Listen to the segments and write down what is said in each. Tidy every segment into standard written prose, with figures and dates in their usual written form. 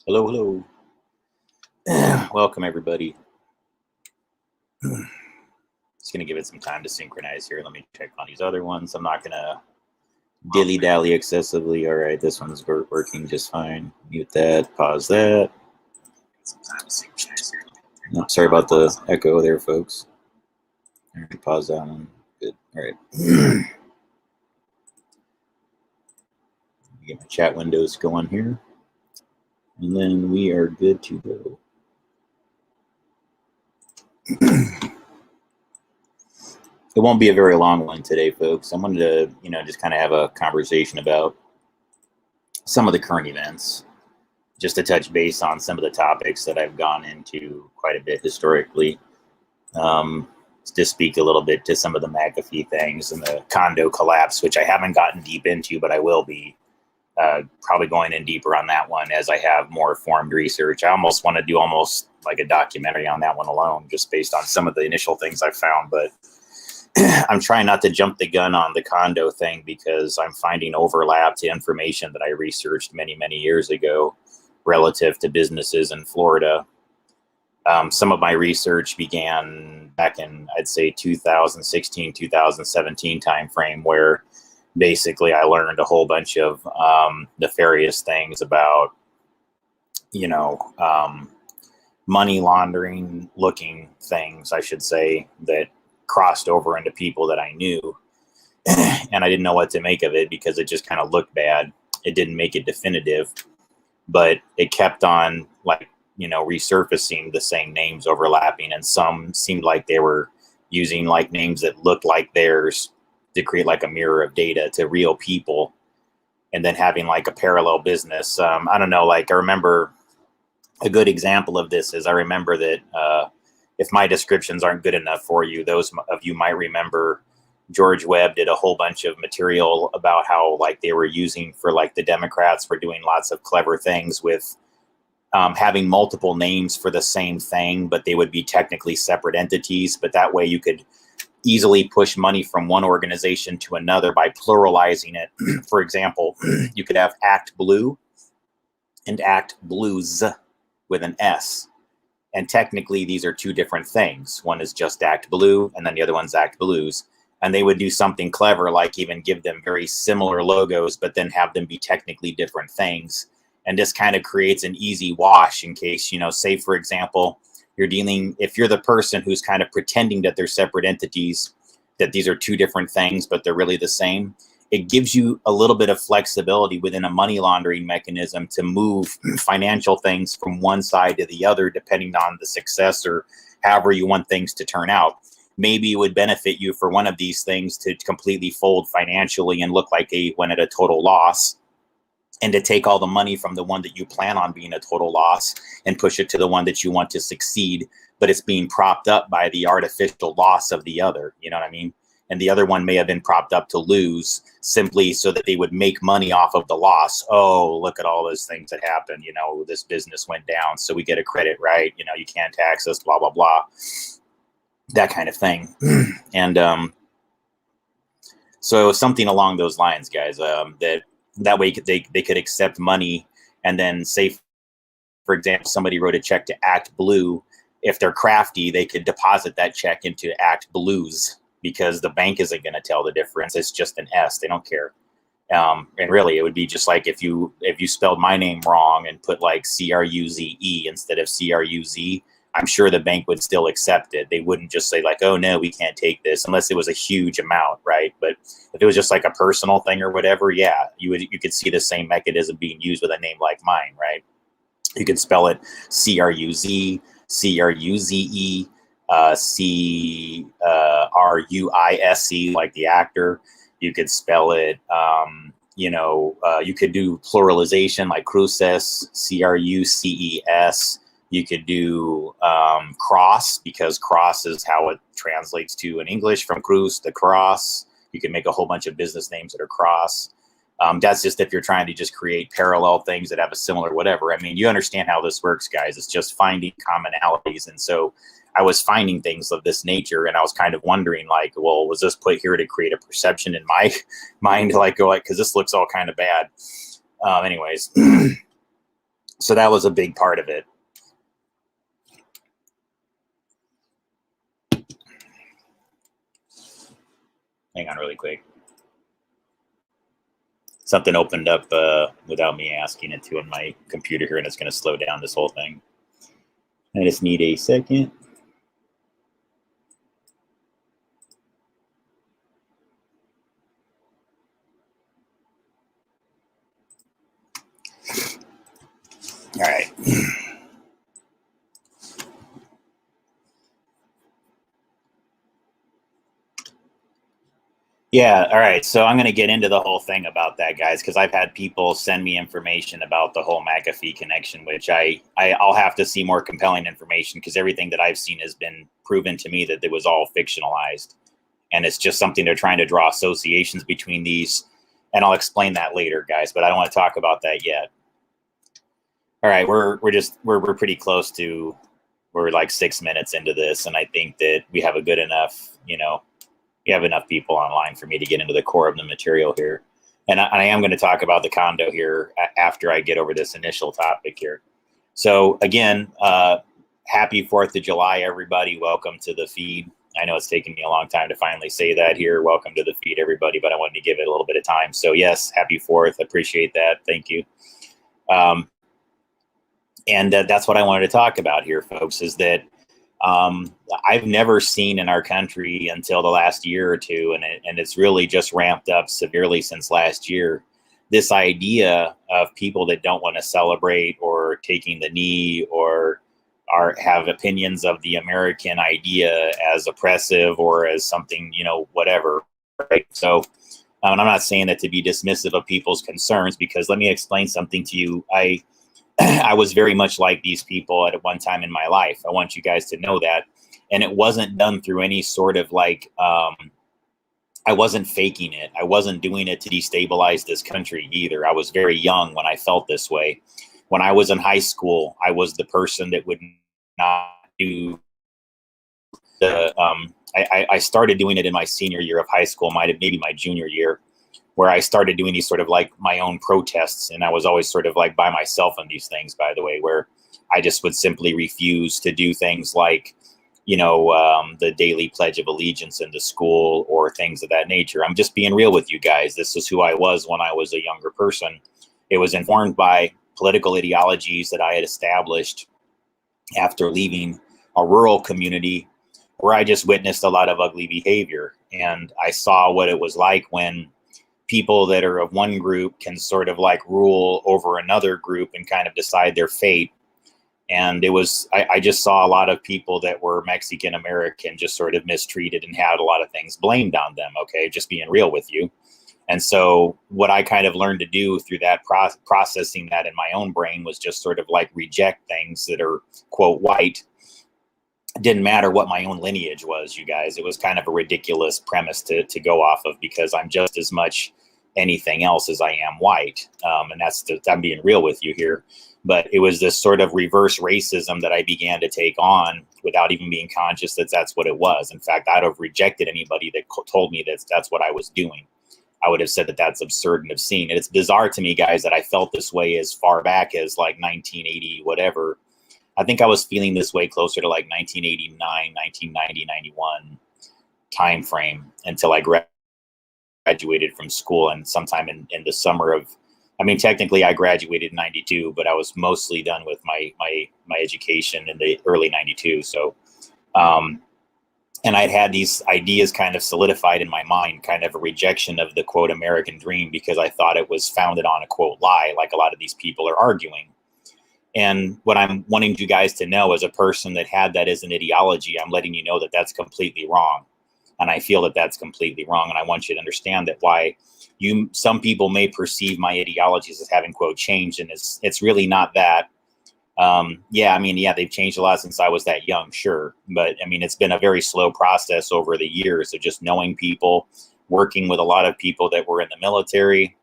Hello, hello. Welcome, everybody. Just going to give it some time to synchronize here. Let me check on these other ones. I'm not going to dilly-dally excessively. All right, this one's working just fine. Mute that, pause that. No, sorry about the echo there, folks. All right, pause that one. Good. All right. Get my chat windows going here. And then we are good to go. It won't be a very long one today, folks. I wanted to, just kind of have a conversation about some of the current events, just to touch base on some of the topics that I've gone into quite a bit historically. To speak a little bit to some of the McAfee things and the Condo collapse, which I haven't gotten deep into, but I will be probably going in deeper on that one as I have more formed research. I almost want to do almost like a documentary on that one alone, just based on some of the initial things I found. But I'm trying not to jump the gun on the Condo thing because I'm finding overlap to information that I researched many, many years ago relative to businesses in Florida. Some of my research began back in, I'd say, 2016, 2017 timeframe, where basically I learned a whole bunch of nefarious things about, money laundering looking things, I should say, that crossed over into people that I knew. And I didn't know what to make of it because it just kind of looked bad. It didn't make it definitive, but it kept on resurfacing the same names overlapping, and some seemed like they were using like names that looked like theirs to create like a mirror of data to real people, and then having like a parallel business. I don't know, like I remember a good example of this is I remember that if my descriptions aren't good enough for you, those of you might remember George Webb did a whole bunch of material about how like they were using for like the Democrats were doing lots of clever things with having multiple names for the same thing, but they would be technically separate entities. But that way you could easily push money from one organization to another by pluralizing it. For example, you could have Act Blue and Act Blues with an S. And technically, these are two different things. One is just Act Blue, and then the other one's Act Blues. And they would do something clever, like even give them very similar logos, but then have them be technically different things. And this kind of creates an easy wash in case, say, for example, if you're the person who's kind of pretending that they're separate entities, that these are two different things, but they're really the same, it gives you a little bit of flexibility within a money laundering mechanism to move financial things from one side to the other, depending on the success or however you want things to turn out. Maybe it would benefit you for one of these things to completely fold financially and look like they went at a total loss, and to take all the money from the one that you plan on being a total loss and push it to the one that you want to succeed, but it's being propped up by the artificial loss of the other. You know what I mean? And the other one may have been propped up to lose simply so that they would make money off of the loss. Oh, look at all those things that happened. This business went down, so we get a credit, right? You can't tax us, blah, blah, blah. That kind of thing. And so something along those lines, guys, that way they could accept money, and then say, for example, somebody wrote a check to Act Blue. If they're crafty, they could deposit that check into Act Blues, because the bank isn't going to tell the difference. It's just an S. They don't care. And really, it would be just like if you spelled my name wrong and put like Cruze instead of Cruz, I'm sure the bank would still accept it. They wouldn't just say like, oh no, we can't take this, unless it was a huge amount, right? But if it was just like a personal thing or whatever, yeah, you could see the same mechanism being used with a name like mine, right? You could spell it Cruz, Cruze, Cruise, like the actor. You could spell it, you could do pluralization like Cruces, Cruces. You could do cross, because cross is how it translates to in English, from cruz to cross. You can make a whole bunch of business names that are cross. That's just if you're trying to just create parallel things that have a similar whatever. I mean, you understand how this works, guys. It's just finding commonalities. And so I was finding things of this nature, and I was kind of wondering, like, well, was this put here to create a perception in my mind, because this looks all kind of bad. Anyways. So that was a big part of it. Hang on really quick. Something opened up without me asking it to on my computer here, and it's going to slow down this whole thing. I just need a second. All right. Yeah, all right. So I'm going to get into the whole thing about that, guys, because I've had people send me information about the whole McAfee connection, which I'll have to see more compelling information, because everything that I've seen has been proven to me that it was all fictionalized. And it's just something they're trying to draw associations between these. And I'll explain that later, guys, but I don't want to talk about that yet. All right, we're pretty close to, we're like 6 minutes into this, and I think that we have a good enough, you have enough people online for me to get into the core of the material here. And I am going to talk about the condo here after I get over this initial topic here. So again, happy 4th of July, everybody. Welcome to the feed. I know it's taken me a long time to finally say that here. Welcome to the feed, everybody, but I wanted to give it a little bit of time. So yes, happy 4th. Appreciate that. Thank you. And that's what I wanted to talk about here, folks, is that I've never seen in our country until the last year or two, and it's really just ramped up severely since last year, this idea of people that don't want to celebrate or taking the knee or have opinions of the American idea as oppressive or as something, whatever. Right. So I'm not saying that to be dismissive of people's concerns, because let me explain something to you. I was very much like these people at one time in my life. I want you guys to know that. And it wasn't done through any sort of like, I wasn't faking it. I wasn't doing it to destabilize this country either. I was very young when I felt this way. When I was in high school, I was the person that would not do the, I started doing it in my senior year of high school, maybe my junior year, where I started doing these sort of like my own protests. And I was always sort of like by myself on these things, by the way, where I just would simply refuse to do things like, the daily Pledge of Allegiance in the school or things of that nature. I'm just being real with you guys. This is who I was when I was a younger person. It was informed by political ideologies that I had established after leaving a rural community where I just witnessed a lot of ugly behavior. And I saw what it was like when people that are of one group can sort of like rule over another group and kind of decide their fate. And it was, I just saw a lot of people that were Mexican American just sort of mistreated and had a lot of things blamed on them. Okay, just being real with you. And so what I kind of learned to do through that processing that in my own brain was just sort of like reject things that are, quote, white. It didn't matter what my own lineage was, you guys. It was kind of a ridiculous premise to go off of, because I'm just as much anything else as I am white. And I'm being real with you here. But it was this sort of reverse racism that I began to take on without even being conscious that that's what it was. In fact, I'd have rejected anybody that told me that that's what I was doing. I would have said that that's absurd and obscene. And it's bizarre to me, guys, that I felt this way as far back as like 1980, whatever. I think I was feeling this way closer to like 1989, 1990, 91 time frame until I graduated from school. And sometime in the summer of, technically I graduated in 92, but I was mostly done with my education in the early 92. So, and I'd had these ideas kind of solidified in my mind, kind of a rejection of the quote American dream, because I thought it was founded on a quote lie, like a lot of these people are arguing. And what I'm wanting you guys to know, as a person that had that as an ideology, I'm letting you know that that's completely wrong. And I feel that that's completely wrong. And I want you to understand that some people may perceive my ideologies as having, quote, changed. And it's really not that. They've changed a lot since I was that young, sure. But it's been a very slow process over the years of just knowing people, working with a lot of people that were in the military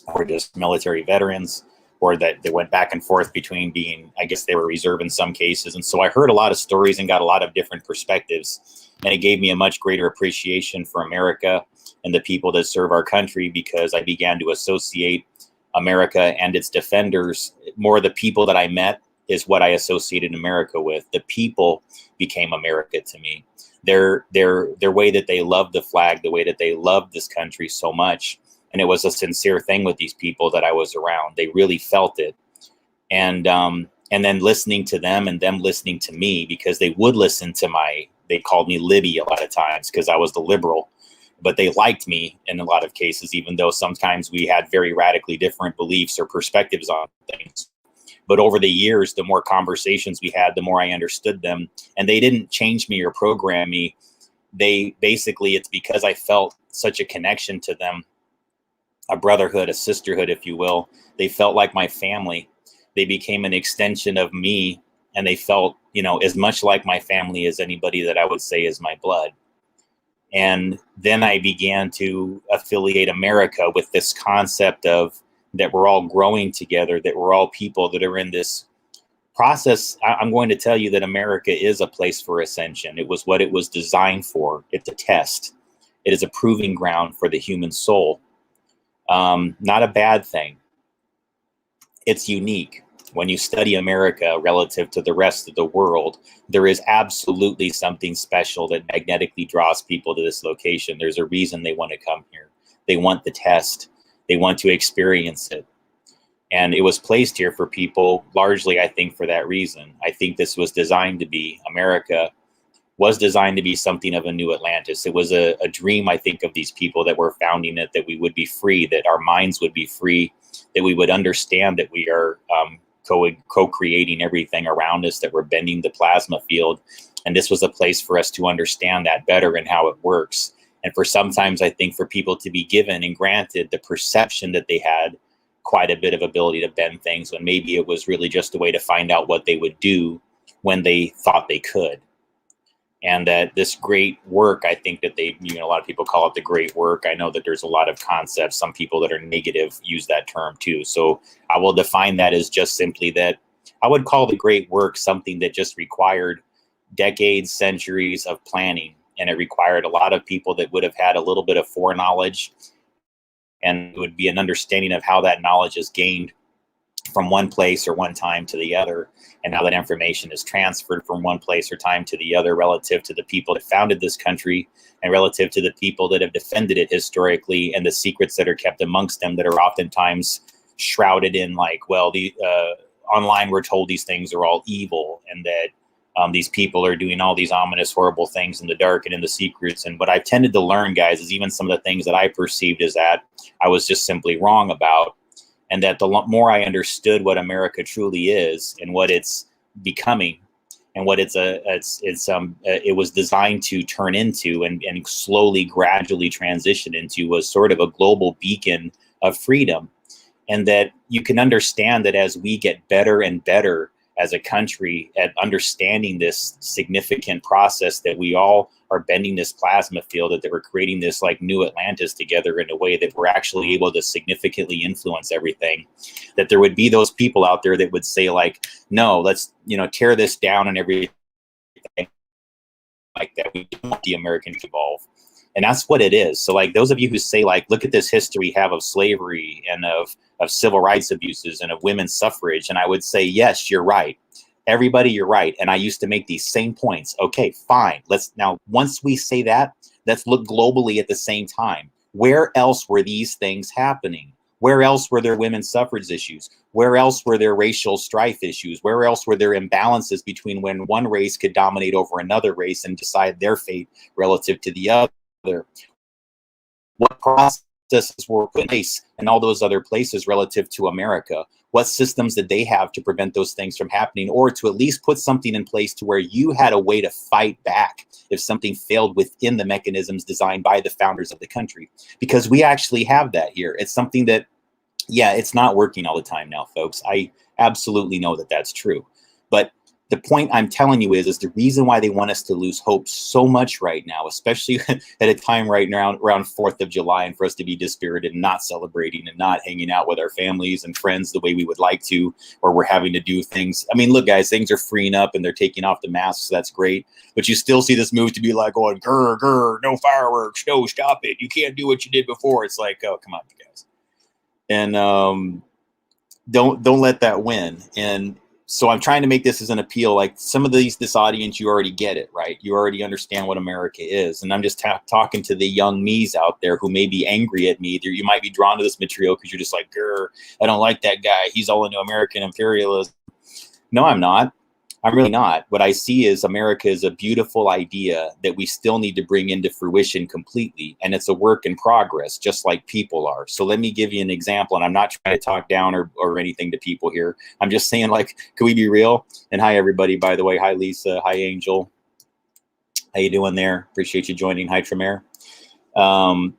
or just military veterans, or that they went back and forth between being, I guess they were reserve in some cases. And so I heard a lot of stories and got a lot of different perspectives. And it gave me a much greater appreciation for America and the people that serve our country, because I began to associate America and its defenders, more the people that I met is what I associated America with. The people became America to me. Their way that they loved the flag, the way that they loved this country so much. And it was a sincere thing with these people that I was around. They really felt it. And then listening to them and them listening to me, because they would listen to they called me Libby a lot of times because I was the liberal, but they liked me in a lot of cases, even though sometimes we had very radically different beliefs or perspectives on things. But over the years, the more conversations we had, the more I understood them. And they didn't change me or program me. They basically, it's because I felt such a connection to them, a brotherhood, a sisterhood, if you will. They felt like my family. They became an extension of me, and they felt, as much like my family as anybody that I would say is my blood. And then I began to affiliate America with this concept of that we're all growing together, that we're all people that are in this process. I'm going to tell you that America is a place for ascension. It was what it was designed for. It's a test. It is a proving ground for the human soul. Not a bad thing. It's unique. When you study America relative to the rest of the world, there is absolutely something special that magnetically draws people to this location. There's a reason they want to come here. They want the test. They want to experience it. And it was placed here for people largely, I think, for that reason. I think this was designed to be, America was designed to be something of a new Atlantis. It was a dream, I think, of these people that were founding it, that we would be free, that our minds would be free, that we would understand that we are co-creating everything around us, that we're bending the plasma field. And this was a place for us to understand that better and how it works. And for sometimes, I think, for people to be given and granted the perception that they had quite a bit of ability to bend things, when maybe it was really just a way to find out what they would do when they thought they could. And that this great work, I think that a lot of people call it the great work. I know that there's a lot of concepts. Some people that are negative use that term too. So I will define that as just simply that I would call the great work something that just required decades, centuries of planning. And it required a lot of people that would have had a little bit of foreknowledge, and it would be an understanding of how that knowledge is gained from one place or one time to the other, and how that information is transferred from one place or time to the other relative to the people that founded this country and relative to the people that have defended it historically, and the secrets that are kept amongst them that are oftentimes shrouded in online we're told these things are all evil, and that these people are doing all these ominous, horrible things in the dark and in the secrets. And what I've tended to learn, guys, is even some of the things that I perceived as that I was just simply wrong about. And that the more I understood what America truly is and what it's becoming, and what it was designed to turn into and slowly, gradually transition into, was sort of a global beacon of freedom. And that you can understand that as we get better and better as a country at understanding this significant process, that we all are bending this plasma field, that we're creating this like new Atlantis together in a way that we're actually able to significantly influence everything, that there would be those people out there that would say like, no, let's, tear this down and everything like that. We don't want the American to evolve. And that's what it is. So like those of you who say like, look at this history we have of slavery and of civil rights abuses and of women's suffrage. And I would say, yes, you're right. Everybody, you're right. And I used to make these same points. Okay, fine. Once we say that, let's look globally at the same time. Where else were these things happening? Where else were there women's suffrage issues? Where else were there racial strife issues? Where else were there imbalances between when one race could dominate over another race and decide their fate relative to the other? What processes were put in place in all those other places relative to America? What systems did they have to prevent those things from happening, or to at least put something in place to where you had a way to fight back if something failed within the mechanisms designed by the founders of the country? Because we actually have that here. It's something that, yeah, it's not working all the time now, folks. I absolutely know that that's true. But the point I'm telling you is the reason why they want us to lose hope so much right now, especially at a time right now around 4th of July, and for us to be dispirited and not celebrating and not hanging out with our families and friends the way we would like to, or we're having to do things. I mean, look, guys, things are freeing up and they're taking off the masks. So that's great. But you still see this move to be like going, grr, grr, no fireworks, no, stop it. You can't do what you did before. It's like, oh, come on, you guys. And don't let that win. And so I'm trying to make this as an appeal. Like some of this audience, you already get it, right? You already understand what America is. And I'm just talking to the young me's out there who may be angry at me. You might be drawn to this material because you're just like, grr, I don't like that guy. He's all into American imperialism. No, I'm not. I'm really not. What I see is America is a beautiful idea that we still need to bring into fruition completely. And it's a work in progress, just like people are. So let me give you an example. And I'm not trying to talk down or anything to people here. I'm just saying, like, can we be real? And hi, everybody, by the way. Hi, Lisa. Hi, Angel. How you doing there? Appreciate you joining. Hi, Tremere. I'll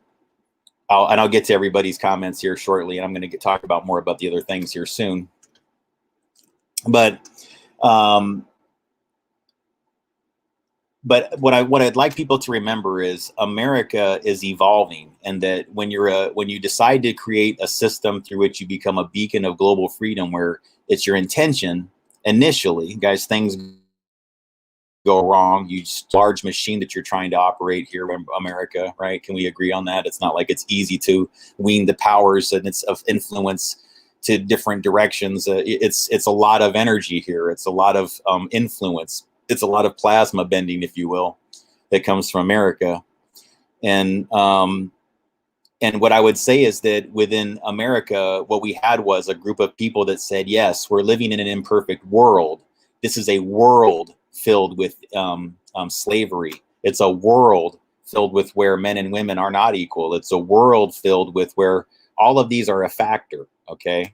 get to everybody's comments here shortly. And I'm going to talk about more about the other things here soon. But what I'd like people to remember is America is evolving, and that when you decide to create a system through which you become a beacon of global freedom, where it's your intention initially, guys, things go wrong. You large machine that you're trying to operate here in America, right? Can we agree on that? It's not like it's easy to wean the powers and it's of influence to different directions. It's a lot of energy here. It's a lot of influence. It's a lot of plasma bending, if you will, that comes from America. And what I would say is that within America, what we had was a group of people that said, yes, we're living in an imperfect world. This is a world filled with slavery. It's a world filled with where men and women are not equal. It's a world filled with where all of these are a factor, okay?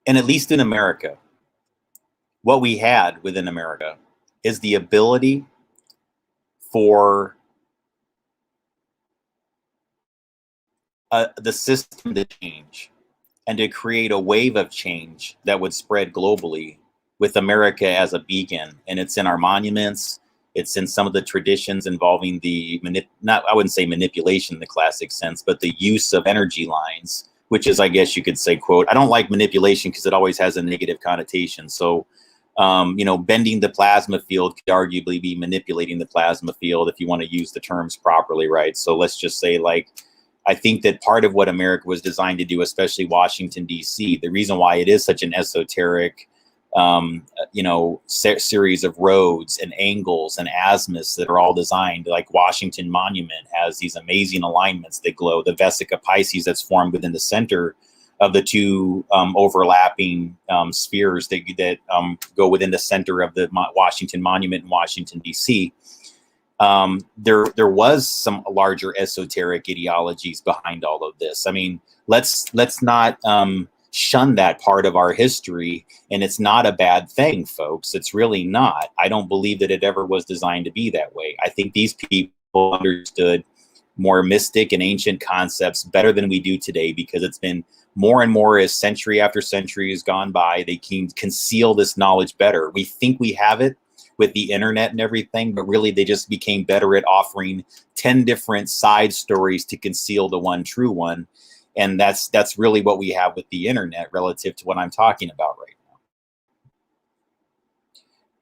And at least in America, what we had within America is the ability for the system to change and to create a wave of change that would spread globally with America as a beacon. And it's in our monuments. It's in some of the traditions involving the, I wouldn't say manipulation in the classic sense, but the use of energy lines, which is, I guess you could say, quote, I don't like manipulation because it always has a negative connotation. So, bending the plasma field could arguably be manipulating the plasma field if you want to use the terms properly, right? So let's just say, like, I think that part of what America was designed to do, especially Washington, D.C., the reason why it is such an esoteric, series of roads and angles and azimuths that are all designed, like Washington Monument has these amazing alignments that glow. The Vesica Pisces that's formed within the center of the two overlapping spheres that go within the center of the Washington Monument in Washington, D.C., there was some larger esoteric ideologies behind all of this. I mean, let's not shun that part of our history, and it's not a bad thing, folks. It's really not. I don't believe that it ever was designed to be that way. I think these people understood more mystic and ancient concepts better than we do today, because it's been more and more as century after century has gone by. They can conceal this knowledge better. We think we have it with the internet and everything, but really they just became better at offering 10 different side stories to conceal the one true one. And that's really what we have with the internet relative to what I'm talking about right now.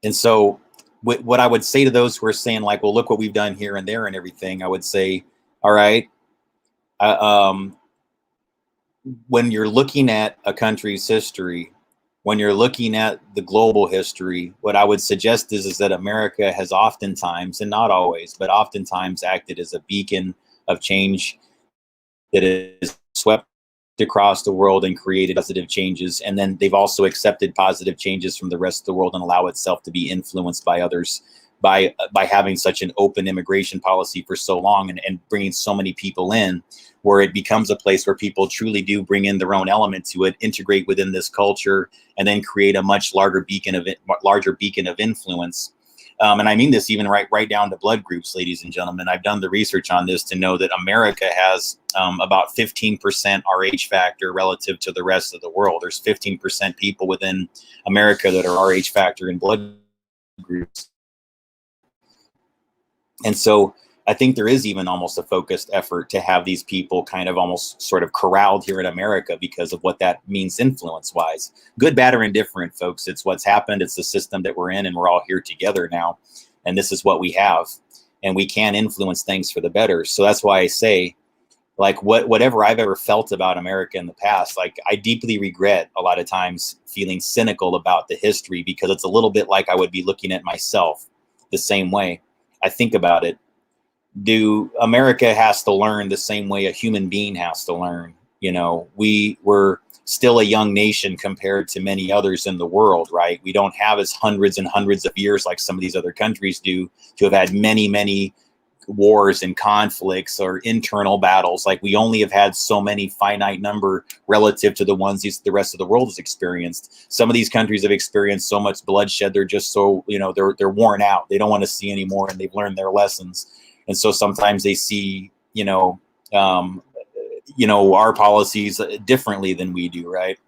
And so what I would say to those who are saying, like, well, look what we've done here and there and everything, I would say, all right, when you're looking at a country's history, when you're looking at the global history, what I would suggest is that America has oftentimes, and not always, but oftentimes acted as a beacon of change that is swept across the world and created positive changes. And then they've also accepted positive changes from the rest of the world and allow itself to be influenced by others by having such an open immigration policy for so long, and bringing so many people in, where it becomes a place where people truly do bring in their own element to it, integrate within this culture, and then create a much larger beacon of influence. And I mean this even right down to blood groups, ladies and gentlemen. I've done the research on this to know that America has about 15% RH factor relative to the rest of the world. There's 15% people within America that are RH factor in blood groups. And so I think there is even almost a focused effort to have these people kind of almost sort of corralled here in America because of what that means influence wise. Good, bad, or indifferent, folks. It's what's happened. It's the system that we're in, and we're all here together now. And this is what we have. And we can influence things for the better. So that's why I say, like, whatever I've ever felt about America in the past, like, I deeply regret a lot of times feeling cynical about the history, because it's a little bit like I would be looking at myself the same way. I think about it. America has to learn the same way a human being has to learn. You know, we were still a young nation compared to many others in the world, right? We don't have as hundreds and hundreds of years like some of these other countries do to have had many, many wars and conflicts or internal battles. Like, we only have had so many finite number relative to the ones the rest of the world has experienced. Some of these countries have experienced so much bloodshed. They're just so, you know, they're worn out. They don't want to see anymore, and they've learned their lessons. And so sometimes they see, our policies differently than we do, right?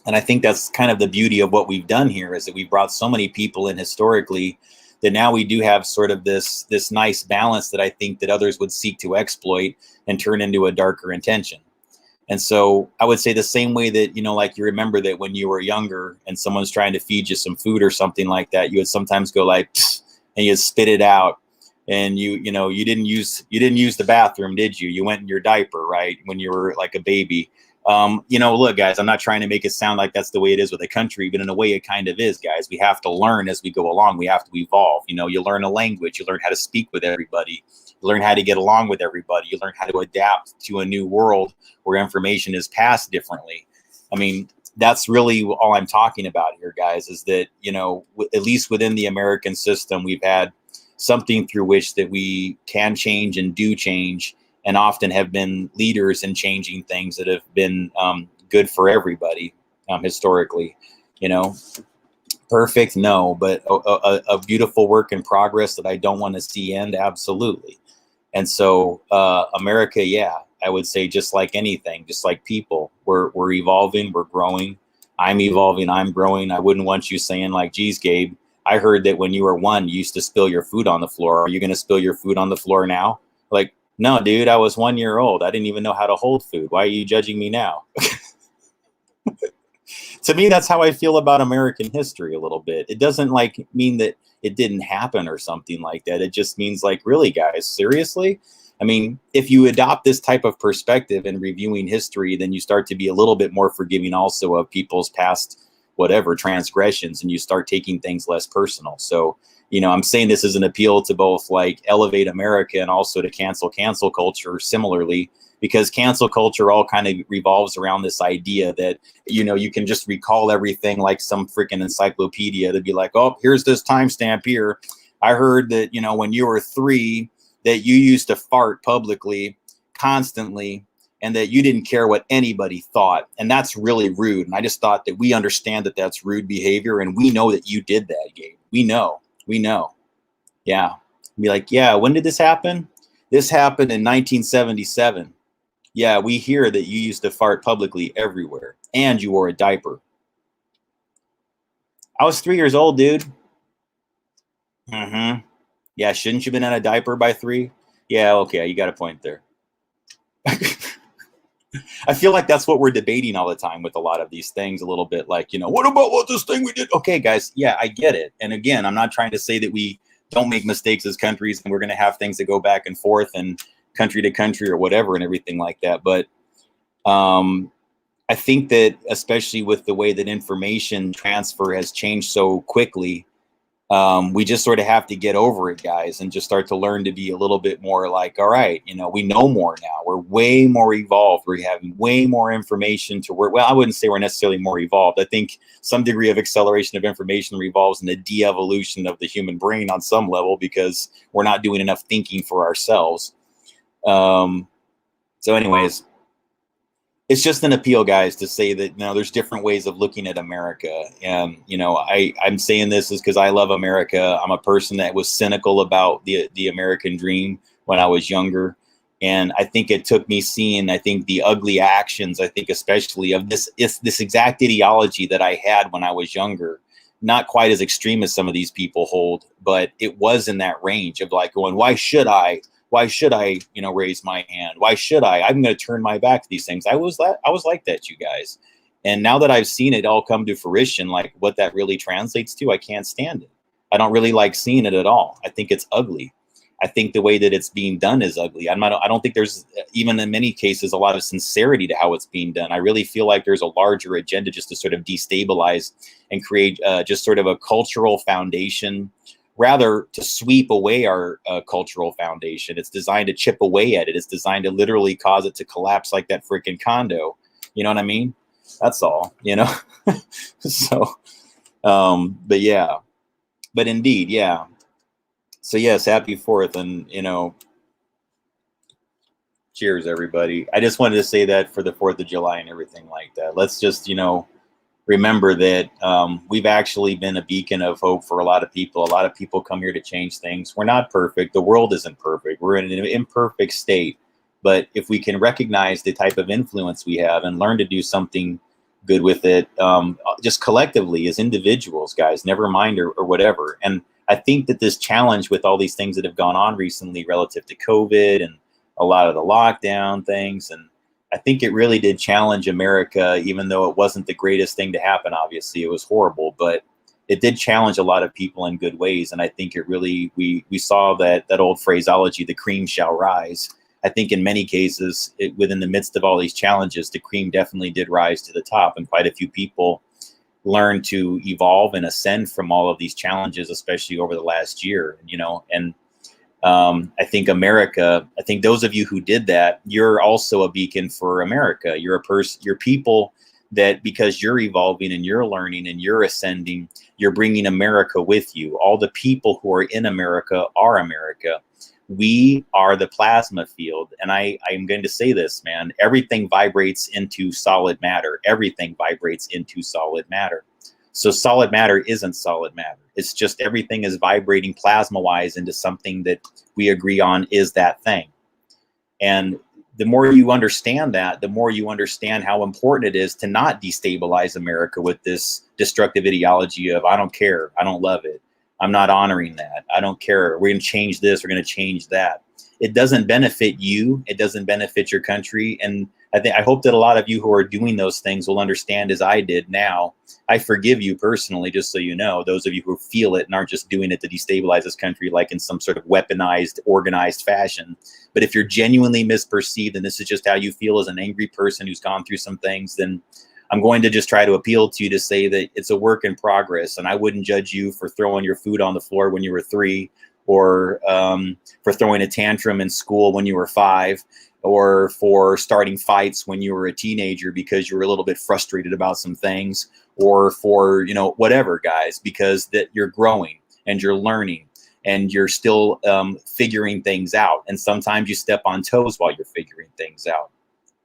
And I think that's kind of the beauty of what we've done here, is that we brought so many people in historically that now we do have sort of this nice balance that I think that others would seek to exploit and turn into a darker intention. And so I would say the same way that, like, you remember that when you were younger and someone's trying to feed you some food or something like that, you would sometimes go like, and you'd spit it out. And you didn't use the bathroom, did you? You went in your diaper, right? When you were like a baby. Look, guys, I'm not trying to make it sound like that's the way it is with a country, but in a way it kind of is, guys. We have to learn as we go along. We have to evolve. You learn a language, you learn how to speak with everybody, you learn how to get along with everybody, you learn how to adapt to a new world where information is passed differently. I mean, that's really all I'm talking about here, guys, is that, at least within the American system, we've had something through which that we can change and do change, and often have been leaders in changing things that have been good for everybody historically. Perfect, no, but a beautiful work in progress that I don't want to see end, absolutely. And so America, yeah, I would say, just like anything, just like people, we're evolving, we're growing. I'm evolving, I'm growing. I wouldn't want you saying like, geez, Gabe, I heard that when you were one, you used to spill your food on the floor. Are you going to spill your food on the floor now? Like, no, dude, I was 1 year old. I didn't even know how to hold food. Why are you judging me now? To me, that's how I feel about American history a little bit. It doesn't like mean that it didn't happen or something like that. It just means like, really, guys, seriously? I mean, if you adopt this type of perspective in reviewing history, then you start to be a little bit more forgiving also of people's past whatever transgressions, and you start taking things less personal. So, I'm saying this as an appeal to both like elevate America and also to cancel culture similarly, because cancel culture all kind of revolves around this idea that, you can just recall everything like some freaking encyclopedia to be like, oh, here's this timestamp here. I heard that, when you were 3, that you used to fart publicly constantly, and that you didn't care what anybody thought. And that's really rude. And I just thought that we understand that that's rude behavior. And we know that you did that, Gabe. We know. Yeah. Be like, yeah, when did this happen? This happened in 1977. Yeah, we hear that you used to fart publicly everywhere, and you wore a diaper. I was 3 years old, dude. Mm-hmm. Yeah, shouldn't you have been in a diaper by 3? Yeah, okay, you got a point there. I feel like that's what we're debating all the time with a lot of these things, a little bit like, what about this thing we did? Okay, guys, yeah, I get it. And again, I'm not trying to say that we don't make mistakes as countries and we're going to have things that go back and forth and country to country or whatever and everything like that. But I think that especially with the way that information transfer has changed so quickly, we just sort of have to get over it, guys, and just start to learn to be a little bit more like, all right, we know more now. We're way more evolved. We're having way more information to work. Well, I wouldn't say we're necessarily more evolved. I think some degree of acceleration of information revolves in the de-evolution of the human brain on some level, because we're not doing enough thinking for ourselves. So anyways, it's just an appeal, guys, to say that, there's different ways of looking at America. And, I'm saying this is because I love America. I'm a person that was cynical about the American dream when I was younger. And I think it took me seeing, the ugly actions, especially of this exact ideology that I had when I was younger. Not quite as extreme as some of these people hold, but it was in that range of like going, why should I Why should I, raise my hand? Why should I? I'm going to turn my back to these things. I was like that, you guys. And now that I've seen it all come to fruition, like what that really translates to, I can't stand it. I don't really like seeing it at all. I think it's ugly. I think the way that it's being done is ugly. I don't think there's, even in many cases, a lot of sincerity to how it's being done. I really feel like there's a larger agenda just to sort of destabilize and create just sort of a cultural foundation, rather to sweep away our cultural foundation. It's designed to chip away at it. It's designed to literally cause it to collapse like that freaking condo. You know what I mean? That's all, So, but yeah, but indeed, yeah. So yes, happy 4th, and cheers, everybody. I just wanted to say that for the 4th of July and everything like that. Let's just, remember that we've actually been a beacon of hope for a lot of people. A lot of people come here to change things. We're not perfect. The world isn't perfect. We're in an imperfect state. But if we can recognize the type of influence we have and learn to do something good with it, just collectively as individuals, guys, never mind or whatever. And I think that this challenge with all these things that have gone on recently relative to COVID and a lot of the lockdown things, and I think it really did challenge America, even though it wasn't the greatest thing to happen. Obviously, it was horrible, but it did challenge a lot of people in good ways. And I think it really, we saw that old phraseology, the cream shall rise. I think in many cases, within the midst of all these challenges, the cream definitely did rise to the top, and quite a few people learned to evolve and ascend from all of these challenges, especially over the last year, and I think America, I think those of you who did that, you're also a beacon for America. You're people that, because you're evolving and you're learning and you're ascending, you're bringing America with you. All the people who are in America are America. We are the plasma field. And I'm going to say this, man, everything vibrates into solid matter. Everything vibrates into solid matter. So solid matter isn't solid matter. It's just everything is vibrating plasma-wise into something that we agree on is that thing. And the more you understand that, the more you understand how important it is to not destabilize America with this destructive ideology of, I don't care, I don't love it, I'm not honoring that, I don't care, we're going to change this, we're going to change that. It doesn't benefit you. It doesn't benefit your country. And I hope that a lot of you who are doing those things will understand, as I did now. I forgive you personally, just so you know, those of you who feel it and aren't just doing it to destabilize this country like in some sort of weaponized, organized fashion. But if you're genuinely misperceived and this is just how you feel as an angry person who's gone through some things, then I'm going to just try to appeal to you to say that it's a work in progress. And I wouldn't judge you for throwing your food on the floor when you were 3, or for throwing a tantrum in school when you were 5, or for starting fights when you were a teenager because you were a little bit frustrated about some things, or for, whatever, guys, because that you're growing and you're learning and you're still figuring things out. And sometimes you step on toes while you're figuring things out.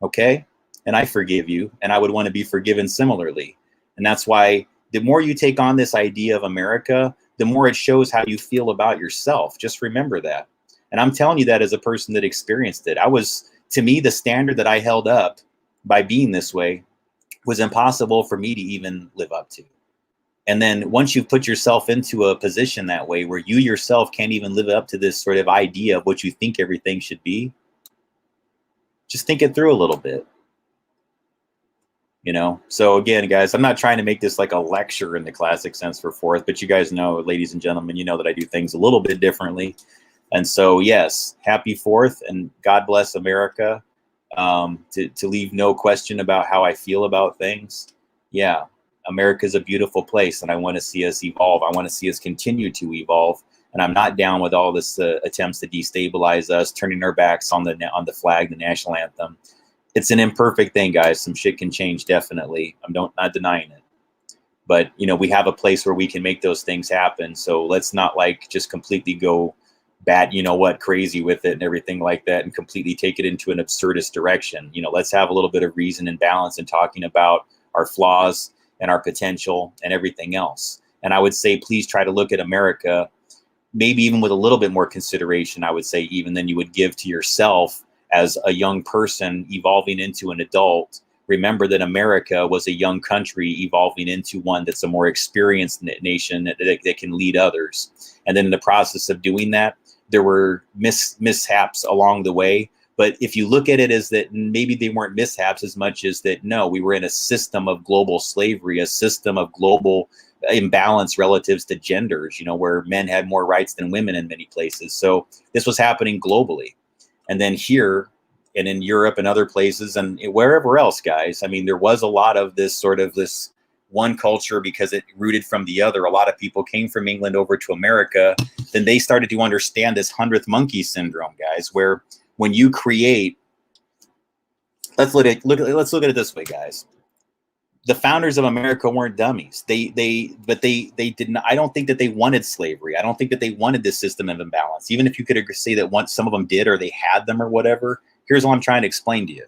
Okay? And I forgive you, and I would want to be forgiven similarly. And that's why the more you take on this idea of America, the more it shows how you feel about yourself. Just remember that. And I'm telling you that as a person that experienced it. To me, the standard that I held up by being this way was impossible for me to even live up to. And then once you've put yourself into a position that way where you yourself can't even live up to this sort of idea of what you think everything should be, just think it through a little bit. So again, guys, I'm not trying to make this like a lecture in the classic sense for 4th, but you guys know, ladies and gentlemen, that I do things a little bit differently. And so, yes, happy 4th, and God bless America. To leave no question about how I feel about things. Yeah, America is a beautiful place, and I want to see us evolve. I want to see us continue to evolve. And I'm not down with all this attempts to destabilize us, turning our backs on the flag, the national anthem. It's an imperfect thing, guys. Some shit can change, definitely. I'm not denying it. But, we have a place where we can make those things happen. So let's not just completely go crazy with it and everything like that and completely take it into an absurdist direction. Let's have a little bit of reason and balance in talking about our flaws and our potential and everything else. And I would say, please try to look at America, maybe even with a little bit more consideration, I would say, even than you would give to yourself as a young person evolving into an adult. Remember that America was a young country evolving into one that's a more experienced nation that can lead others. And then in the process of doing that, there were mishaps along the way. But if you look at it as that, maybe they weren't mishaps as much as that, no, we were in a system of global slavery, a system of global imbalance relatives to genders, you know, where men had more rights than women in many places. So this was happening globally. And then here and in Europe and other places and wherever else, guys, I mean, there was a lot of this sort of this one culture because it rooted from the other. A lot of people came from England over to America. Then they started to understand this 100th monkey syndrome, guys, where when you create, let's look at it this way, guys. The founders of America weren't dummies. They didn't. I don't think that they wanted slavery. I don't think that they wanted this system of imbalance. Even if you could say that once some of them did or they had them or whatever. Here's what I'm trying to explain to you.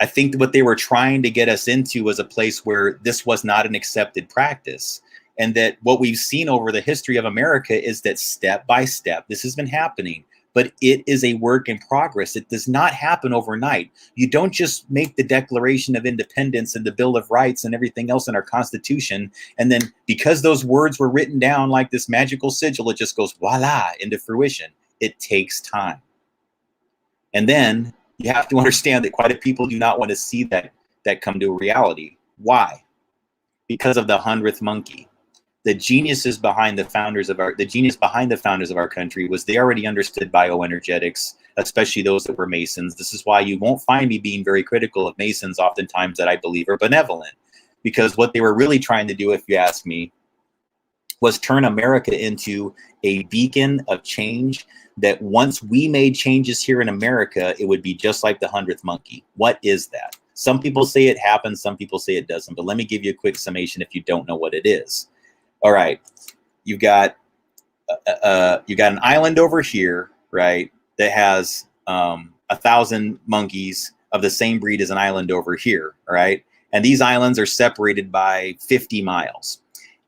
I think what they were trying to get us into was a place where this was not an accepted practice. And that what we've seen over the history of America is that step by step, this has been happening. But it is a work in progress. It does not happen overnight. You don't just make the Declaration of Independence and the Bill of Rights and everything else in our Constitution, and then because those words were written down like this magical sigil, it just goes voila into fruition. It takes time. And then you have to understand that quite a people do not want to see that come to reality. Why? Because of the 100th monkey. The genius behind the founders of our country was they already understood bioenergetics, especially those that were Masons. This is why you won't find me being very critical of Masons oftentimes that I believe are benevolent, because what they were really trying to do, if you ask me, was turn America into a beacon of change, that once we made changes here in America, it would be just like the 100th monkey. What is that? Some people say it happens, some people say it doesn't, but let me give you a quick summation if you don't know what it is. All right, you've got an island over here, right, that has 1,000 monkeys of the same breed as an island over here, right? And these islands are separated by 50 miles.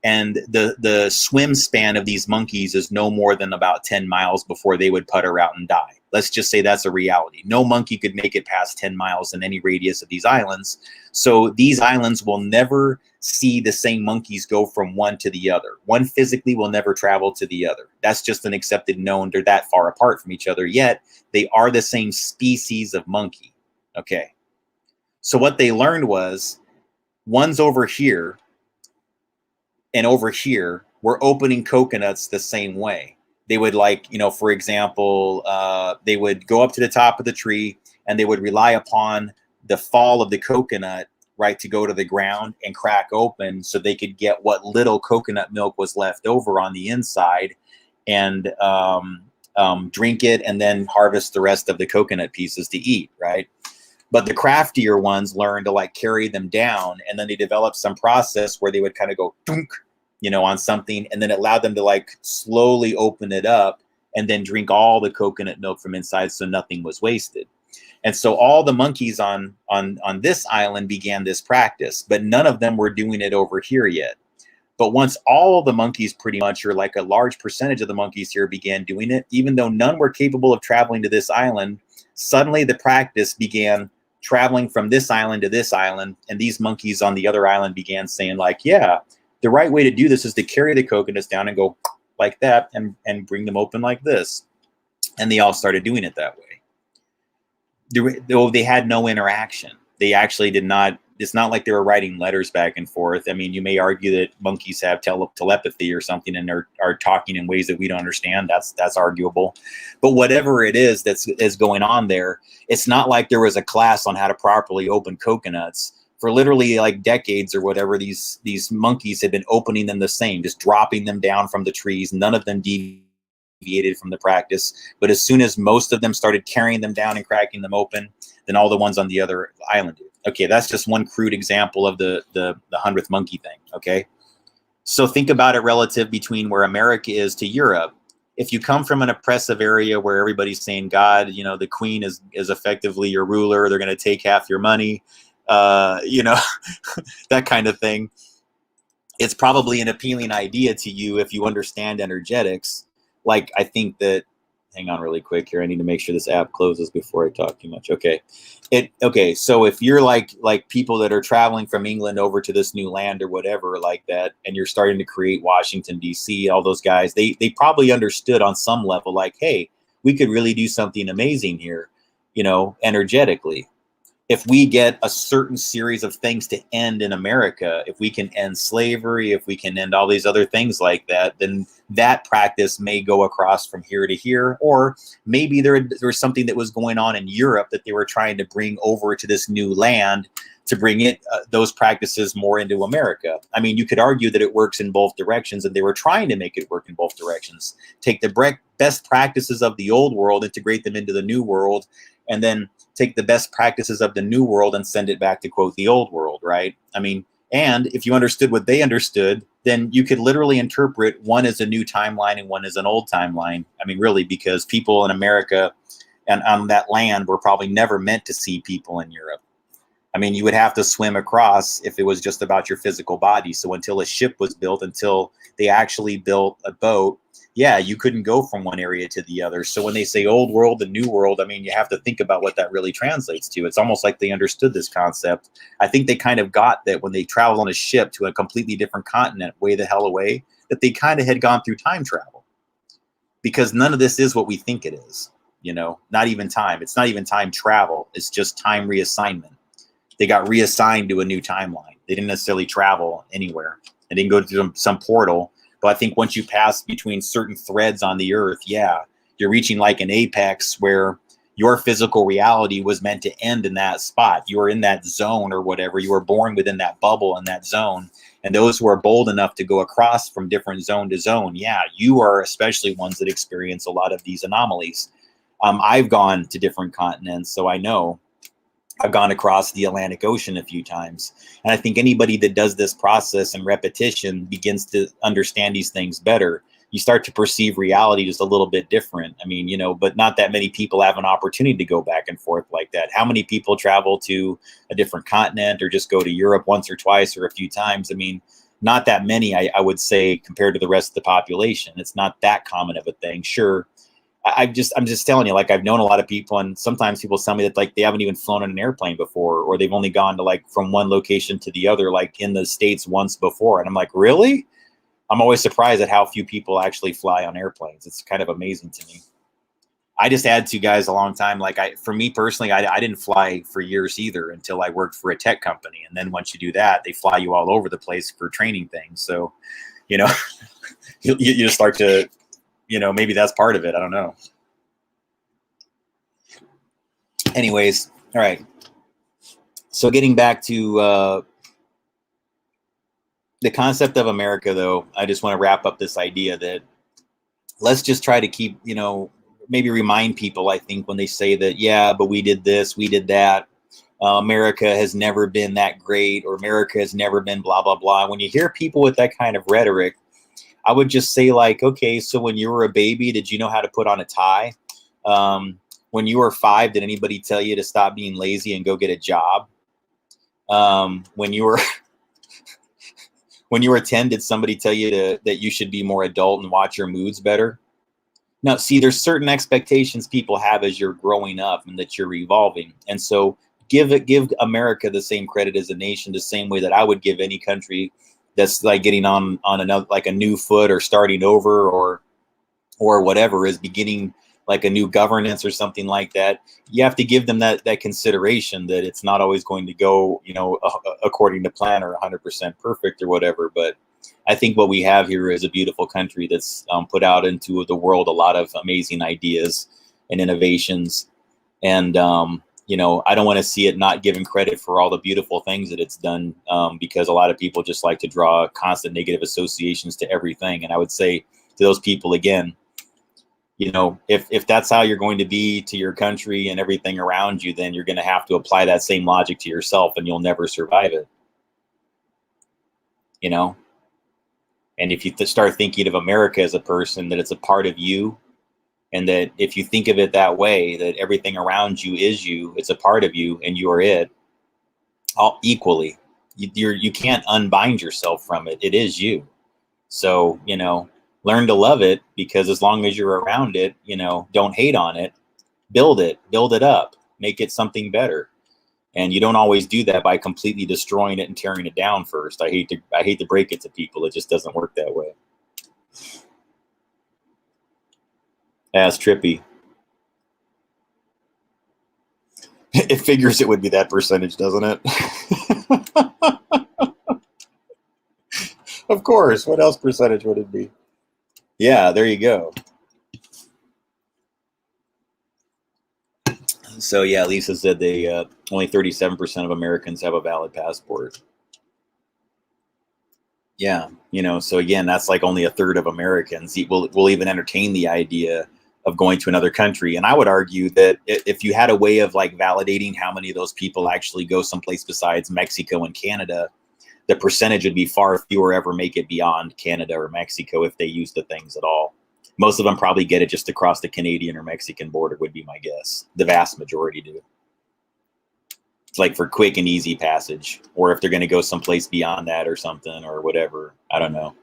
And the swim span of these monkeys is no more than about 10 miles before they would putter out and die. Let's just say that's a reality. No monkey could make it past 10 miles in any radius of these islands. So these islands will never see the same monkeys go from one to the other. One physically will never travel to the other. That's just an accepted known. They're that far apart from each other, yet they are the same species of monkey. Okay. So what they learned was one's over here, and over here, we're opening coconuts the same way. They would, like, you know, for example, they would go up to the top of the tree and they would rely upon the fall of the coconut, right, to go to the ground and crack open so they could get what little coconut milk was left over on the inside and drink it and then harvest the rest of the coconut pieces to eat, right? But the craftier ones learned to like carry them down, and then they developed some process where they would kind of go dunk, you know, on something, and then it allowed them to like slowly open it up and then drink all the coconut milk from inside, so nothing was wasted. And so all the monkeys on this island began this practice, but none of them were doing it over here yet. But once all of the monkeys, pretty much, or like a large percentage of the monkeys here, began doing it, even though none were capable of traveling to this island, suddenly the practice began traveling from this island to this island, and these monkeys on the other island began saying like, yeah, the right way to do this is to carry the coconuts down and go like that and bring them open like this. And they all started doing it that way. Though they had no interaction. They actually did not, it's not like they were writing letters back and forth. I mean, you may argue that monkeys have telepathy or something and are talking in ways that we don't understand. That's arguable. But whatever it is that's going on there, it's not like there was a class on how to properly open coconuts. For literally like decades or whatever, these monkeys had been opening them the same, just dropping them down from the trees. None of them deviated from the practice. But as soon as most of them started carrying them down and cracking them open, then all the ones on the other island did. Okay, that's just one crude example of the 100th monkey thing, okay? So think about it relative between where America is to Europe. If you come from an oppressive area where everybody's saying, God, you know, the queen is effectively your ruler, they're going to take half your money, you know, that kind of thing, it's probably an appealing idea to you if you understand energetics. Like, I think that hang on really quick here. I need to make sure this app closes before I talk too much. Okay. Okay. So if you're like people that are traveling from England over to this new land or whatever like that, and you're starting to create Washington, D.C., all those guys, they probably understood on some level, like, hey, we could really do something amazing here, energetically. If we get a certain series of things to end in America, if we can end slavery, if we can end all these other things like that, then that practice may go across from here to here. Or maybe there was something that was going on in Europe that they were trying to bring over to this new land to bring it those practices more into America. I mean, you could argue that it works in both directions, and they were trying to make it work in both directions. Take the best practices of the old world, integrate them into the new world, and then take the best practices of the new world and send it back to, quote, the old world, right? I mean, and if you understood what they understood, then you could literally interpret one as a new timeline and one as an old timeline. I mean, really, because people in America and on that land were probably never meant to see people in Europe. I mean, you would have to swim across if it was just about your physical body. So until a ship was built, until they actually built a boat, yeah, you couldn't go from one area to the other. So when they say old world and new world, I mean, you have to think about what that really translates to. It's almost like they understood this concept. I think they kind of got that when they traveled on a ship to a completely different continent, way the hell away, that they kind of had gone through time travel. Because none of this is what we think it is, not even time. It's not even time travel. It's just time reassignment. They got reassigned to a new timeline. They didn't necessarily travel anywhere. They didn't go through some portal. But I think once you pass between certain threads on the earth, yeah, you're reaching like an apex where your physical reality was meant to end in that spot. You were in that zone or whatever. You were born within that bubble in that zone. And those who are bold enough to go across from different zone to zone, yeah, you are especially ones that experience a lot of these anomalies. I've gone to different continents, so I know. I've gone across the Atlantic Ocean a few times. And I think anybody that does this process and repetition begins to understand these things better. You start to perceive reality just a little bit different. I mean, but not that many people have an opportunity to go back and forth like that. How many people travel to a different continent or just go to Europe once or twice or a few times? I mean, not that many, I would say, compared to the rest of the population. It's not that common of a thing. Sure. I'm just telling you, like, I've known a lot of people, and sometimes people tell me that like they haven't even flown in an airplane before, or they've only gone to like from one location to the other, like in the States once before. And I'm like, really? I'm always surprised at how few people actually fly on airplanes. It's kind of amazing to me. I just had to, guys, a long time. Like for me personally, I didn't fly for years either until I worked for a tech company. And then once you do that, they fly you all over the place for training things. So, you just start to, maybe that's part of it. I don't know. Anyways, all right. So getting back to the concept of America, though, I just want to wrap up this idea that let's just try to keep, maybe remind people, I think, when they say that, yeah, but we did this, we did that. America has never been that great, or America has never been blah, blah, blah. When you hear people with that kind of rhetoric, I would just say, like, okay, so when you were a baby, did you know how to put on a tie? When you were 5, did anybody tell you to stop being lazy and go get a job? When you were when you were 10, did somebody tell you that you should be more adult and watch your moods better? Now, see, there's certain expectations people have as you're growing up and that you're evolving. And so give America the same credit as a nation, the same way that I would give any country that's like getting on another, like a new foot, or starting over, or whatever, is beginning like a new governance or something like that. You have to give them that consideration that it's not always going to go, according to plan or 100% perfect or whatever. But I think what we have here is a beautiful country that's put out into the world a lot of amazing ideas and innovations. And, I don't want to see it not given credit for all the beautiful things that it's done, because a lot of people just like to draw constant negative associations to everything. And I would say to those people, again, if that's how you're going to be to your country and everything around you, then you're going to have to apply that same logic to yourself, and you'll never survive it. And if you start thinking of America as a person, that it's a part of you, and that if you think of it that way, that everything around you is you, it's a part of you, and you are it all equally. You can't unbind yourself from it. It is you. So, Learn to love it, because as long as you're around it, you know, don't hate on it, build it up, make it something better. And you don't always do that by completely destroying it and tearing it down first. I hate to break it to people. It just doesn't work that way. That's trippy. It figures it would be that percentage, doesn't it? Of course. What else percentage would it be? Yeah, there you go. So yeah, Lisa said they only 37% of Americans have a valid passport. Yeah, you know, so again, that's like only a third of Americans will even entertain the idea of going to another country. And I would argue that if you had a way of like validating how many of those people actually go someplace besides Mexico and Canada, the percentage would be far fewer ever make it beyond Canada or Mexico if they use the things at all. Most of them probably get it just across the Canadian or Mexican border, would be my guess. The vast majority do. It's like for quick and easy passage, or if they're going to go someplace beyond that or something or whatever. I don't know.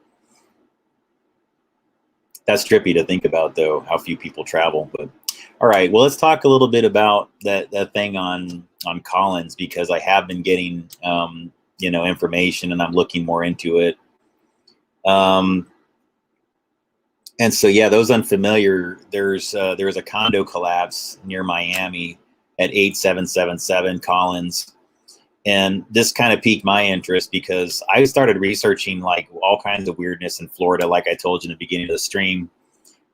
That's trippy to think about, though, how few people travel. But all right, well, let's talk a little bit about that thing on Collins, because I have been getting you know, information, and I'm looking more into it. And so, yeah, those unfamiliar, there's a condo collapse near Miami at 8777 Collins. And this kind of piqued my interest because I started researching like all kinds of weirdness in Florida, like I told you in the beginning of the stream.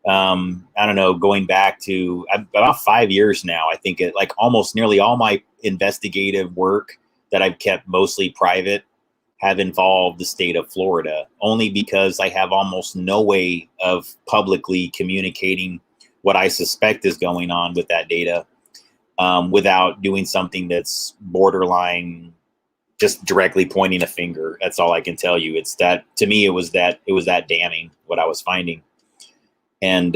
I don't know, going back to about 5 years now, I think it, like almost nearly all my investigative work that I've kept mostly private have involved the state of Florida, only because I have almost no way of publicly communicating what I suspect is going on with that data, without doing something that's borderline just directly pointing a finger. That's all I can tell you. It's that, to me, it was that damning what I was finding. And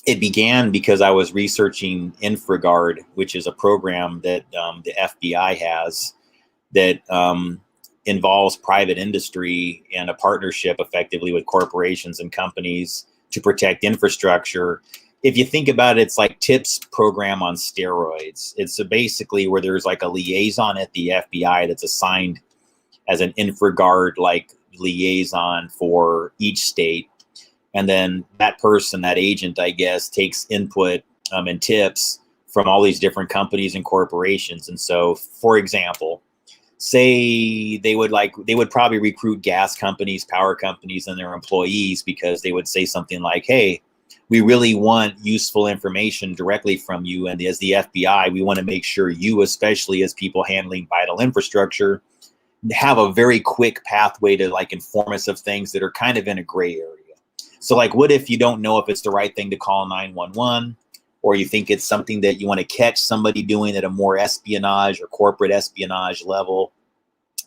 it began because I was researching InfraGard, which is a program that the FBI has that involves private industry and a partnership effectively with corporations and companies to protect infrastructure. If you think about it, it's like TIPS program on steroids. It's basically where there's like a liaison at the FBI that's assigned as an InfraGard like liaison for each state. And then that person, that agent, I guess, takes input and tips from all these different companies and corporations. And so, for example, say they would probably recruit gas companies, power companies, and their employees, because they would say something like, hey, we really want useful information directly from you. And as the FBI, we want to make sure you, especially as people handling vital infrastructure, have a very quick pathway to like inform us of things that are kind of in a gray area. So like, what if you don't know if it's the right thing to call 911, or you think it's something that you want to catch somebody doing at a more espionage or corporate espionage level?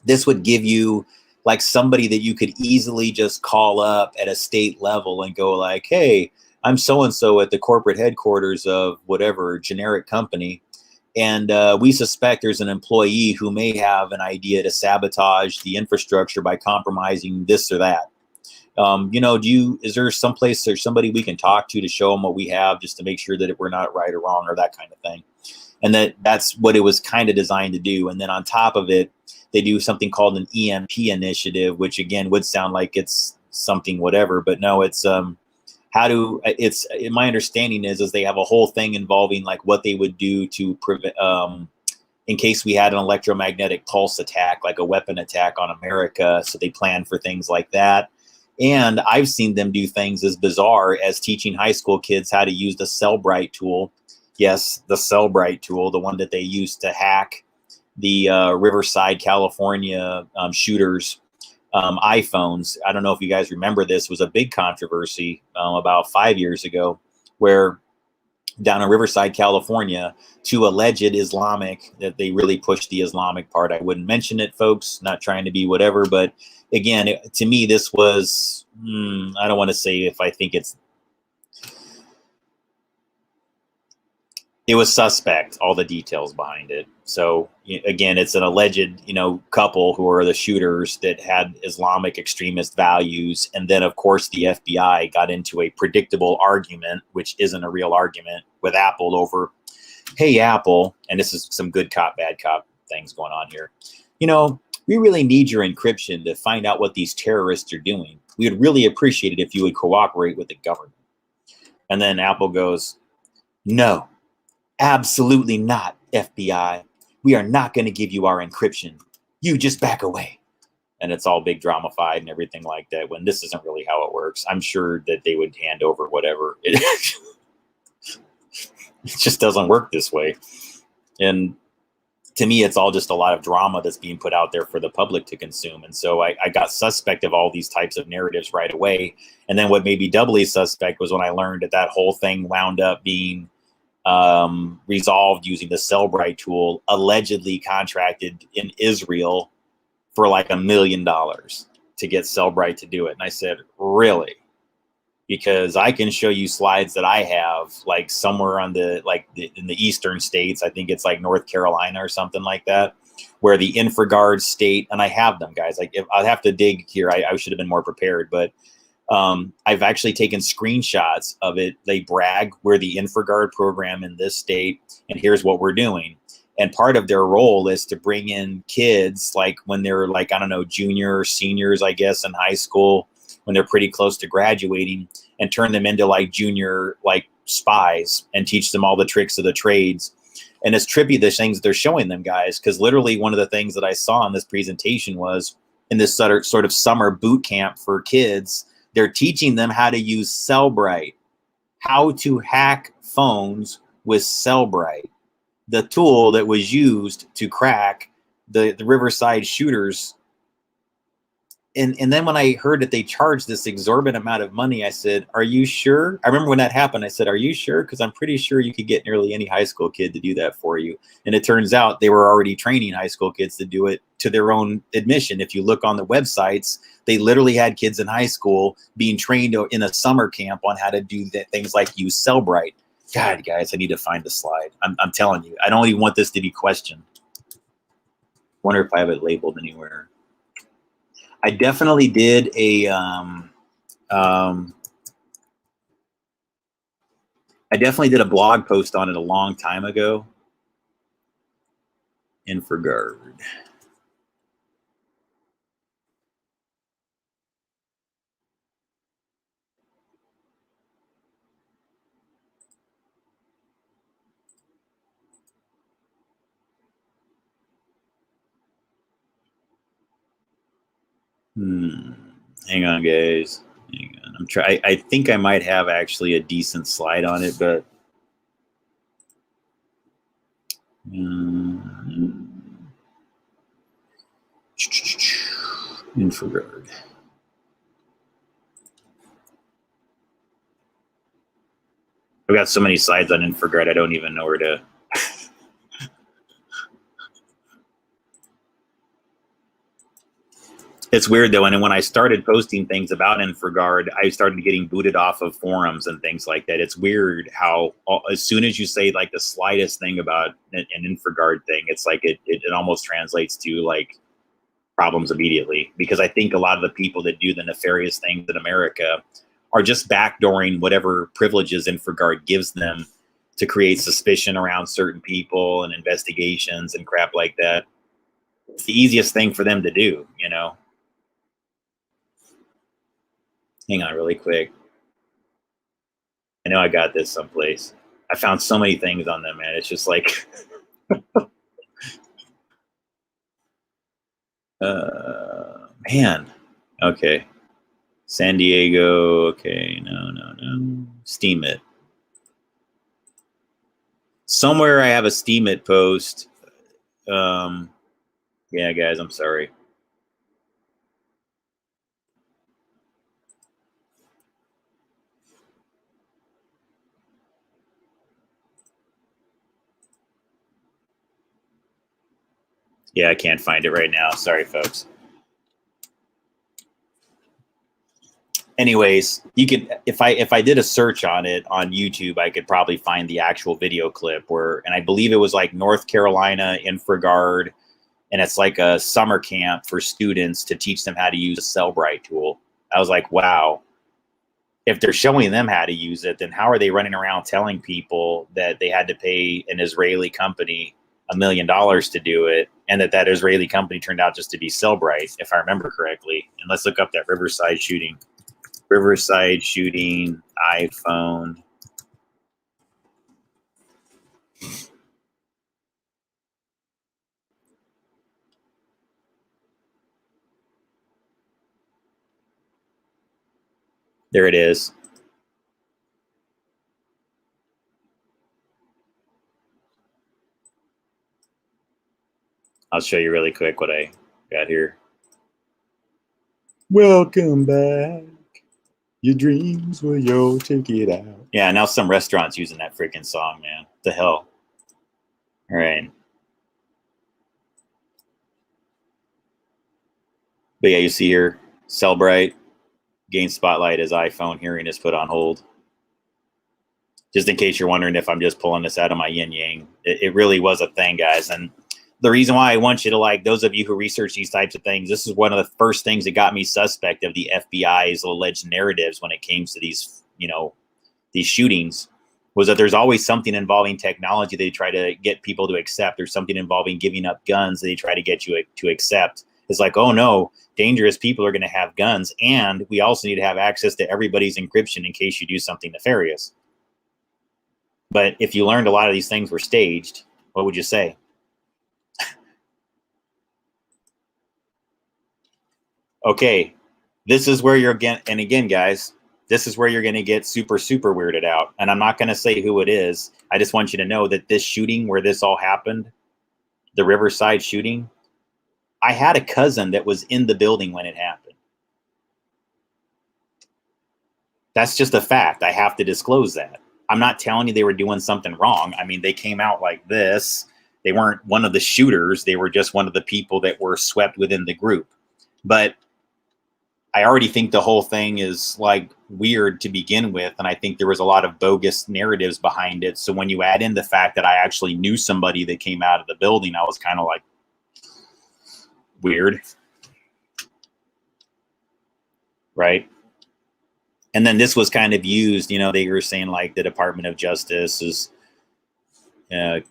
This would give you like somebody that you could easily just call up at a state level and go like, hey, I'm so-and-so at the corporate headquarters of whatever generic company, and we suspect there's an employee who may have an idea to sabotage the infrastructure by compromising this or that. You know, is there someplace or somebody we can talk to show them what we have, just to make sure that we're not right or wrong or that kind of thing? And that's what it was kind of designed to do. And then on top of it, they do something called an EMP initiative, which again would sound like it's something whatever, but no, it's my understanding is they have a whole thing involving like what they would do to prevent, in case we had an electromagnetic pulse attack, like a weapon attack on America. So they plan for things like that. And I've seen them do things as bizarre as teaching high school kids how to use the Cellbrite tool. Yes, the Cellbrite tool, the one that they used to hack the Riverside, California shooters' iPhones. I don't know if you guys remember this. It was a big controversy about 5 years ago, where down in Riverside, California, two alleged Islamic, that they really pushed the Islamic part. I wouldn't mention it, folks, not trying to be whatever, but again, to me, this was, I don't want to say if I think it's, It was suspect, all the details behind it. So again, it's an alleged, couple who are the shooters that had Islamic extremist values. And then, of course, the FBI got into a predictable argument, which isn't a real argument, with Apple over, hey, Apple, and this is some good cop, bad cop things going on here. We really need your encryption to find out what these terrorists are doing. We would really appreciate it if you would cooperate with the government. And then Apple goes, no, absolutely not, FBI. We are not going to give you our encryption. You just back away. And it's all big drama-fied and everything like that, when this isn't really how it works. I'm sure that they would hand over whatever. It just doesn't work this way. And to me, it's all just a lot of drama that's being put out there for the public to consume. And so I got suspect of all these types of narratives right away. And then what made me doubly suspect was when I learned that whole thing wound up being resolved using the Cellbrite tool, allegedly contracted in Israel for like $1 million to get Cellbrite to do it. And I said, really? Because I can show you slides that I have, like somewhere on in the eastern states, I think it's like North Carolina or something like that, where the InfraGard state, and I have them, guys. Like, if I'd have to dig here, I should have been more prepared, but I've actually taken screenshots of it. They brag, we're the InfraGard program in this state, and here's what we're doing. And part of their role is to bring in kids, like when they're like, I don't know, junior or seniors, I guess, in high school, when they're pretty close to graduating, and turn them into like junior, like spies, and teach them all the tricks of the trades. And it's trippy, the things they're showing them, guys, because literally one of the things that I saw in this presentation was in this sort of summer boot camp for kids, they're teaching them how to use Cellbrite, how to hack phones with Cellbrite, the tool that was used to crack the Riverside shooters. And then when I heard that they charged this exorbitant amount of money, I said, are you sure? I remember when that happened, I said, are you sure? Because I'm pretty sure you could get nearly any high school kid to do that for you. And it turns out they were already training high school kids to do it to their own admission. If you look on the websites, they literally had kids in high school being trained in a summer camp on how to do things like use Cellbrite. God, guys, I need to find the slide. I'm telling you, I don't even want this to be questioned. Wonder if I have it labeled anywhere. I definitely did a blog post on it a long time ago. InfraGard. Hang on, guys. Hang on. I think I might have actually a decent slide on it, but InfraGard. I've got so many slides on InfraGard, I don't even know where to. It's weird though, and when I started posting things about InfraGard, I started getting booted off of forums and things like that. It's weird how as soon as you say like the slightest thing about an InfraGard thing, it's like it almost translates to like problems immediately. Because I think a lot of the people that do the nefarious things in America are just backdooring whatever privileges InfraGard gives them to create suspicion around certain people and investigations and crap like that. It's the easiest thing for them to do, you know? Hang on really quick. I know I got this someplace. I found so many things on them, man. It's just like, man. Okay. San Diego. Okay. No. Steam it. Somewhere I have a Steam it post. Yeah, guys, I'm sorry. Yeah, I can't find it right now. Sorry, folks. anyways, you could, if I did a search on it on YouTube, I could probably find the actual video clip where, and I believe it was like North Carolina InfraGard, and it's like a summer camp for students to teach them how to use a Cellbrite tool. I was like, wow, if they're showing them how to use it, then how are they running around telling people that they had to pay an Israeli company $1 million to do it, and that Israeli company turned out just to be Cellbrite, if I remember correctly? And let's look up that Riverside shooting. Riverside shooting iPhone. There it is. I'll show you really quick what I got here. Welcome back. Your dreams were your ticket out. Yeah, now some restaurants using that freaking song, man. What the hell? All right. But yeah, you see here, Cellbrite gains spotlight as iPhone hearing is put on hold. Just in case you're wondering if I'm just pulling this out of my yin yang, it really was a thing, guys. And the reason why I want you to, like, those of you who research these types of things, this is one of the first things that got me suspect of the FBI's alleged narratives when it came to these, you know, these shootings, was that there's always something involving technology they try to get people to accept. There's something involving giving up guns they try to get you to accept. It's like, oh no, dangerous people are going to have guns, and we also need to have access to everybody's encryption in case you do something nefarious. But if you learned a lot of these things were staged, what would you say? Okay, this is where you're again, and again, guys, this is where you're going to get super, super weirded out. And I'm not going to say who it is. I just want you to know that this shooting where this all happened, the Riverside shooting, I had a cousin that was in the building when it happened. That's just a fact. I have to disclose that. I'm not telling you they were doing something wrong. I mean, they came out like this. They weren't one of the shooters. They were just one of the people that were swept within the group. But I already think the whole thing is like weird to begin with. And I think there was a lot of bogus narratives behind it. So when you add in the fact that I actually knew somebody that came out of the building, I was kind of like, weird. Right. And then this was kind of used, you know, they were saying like the Department of Justice is, an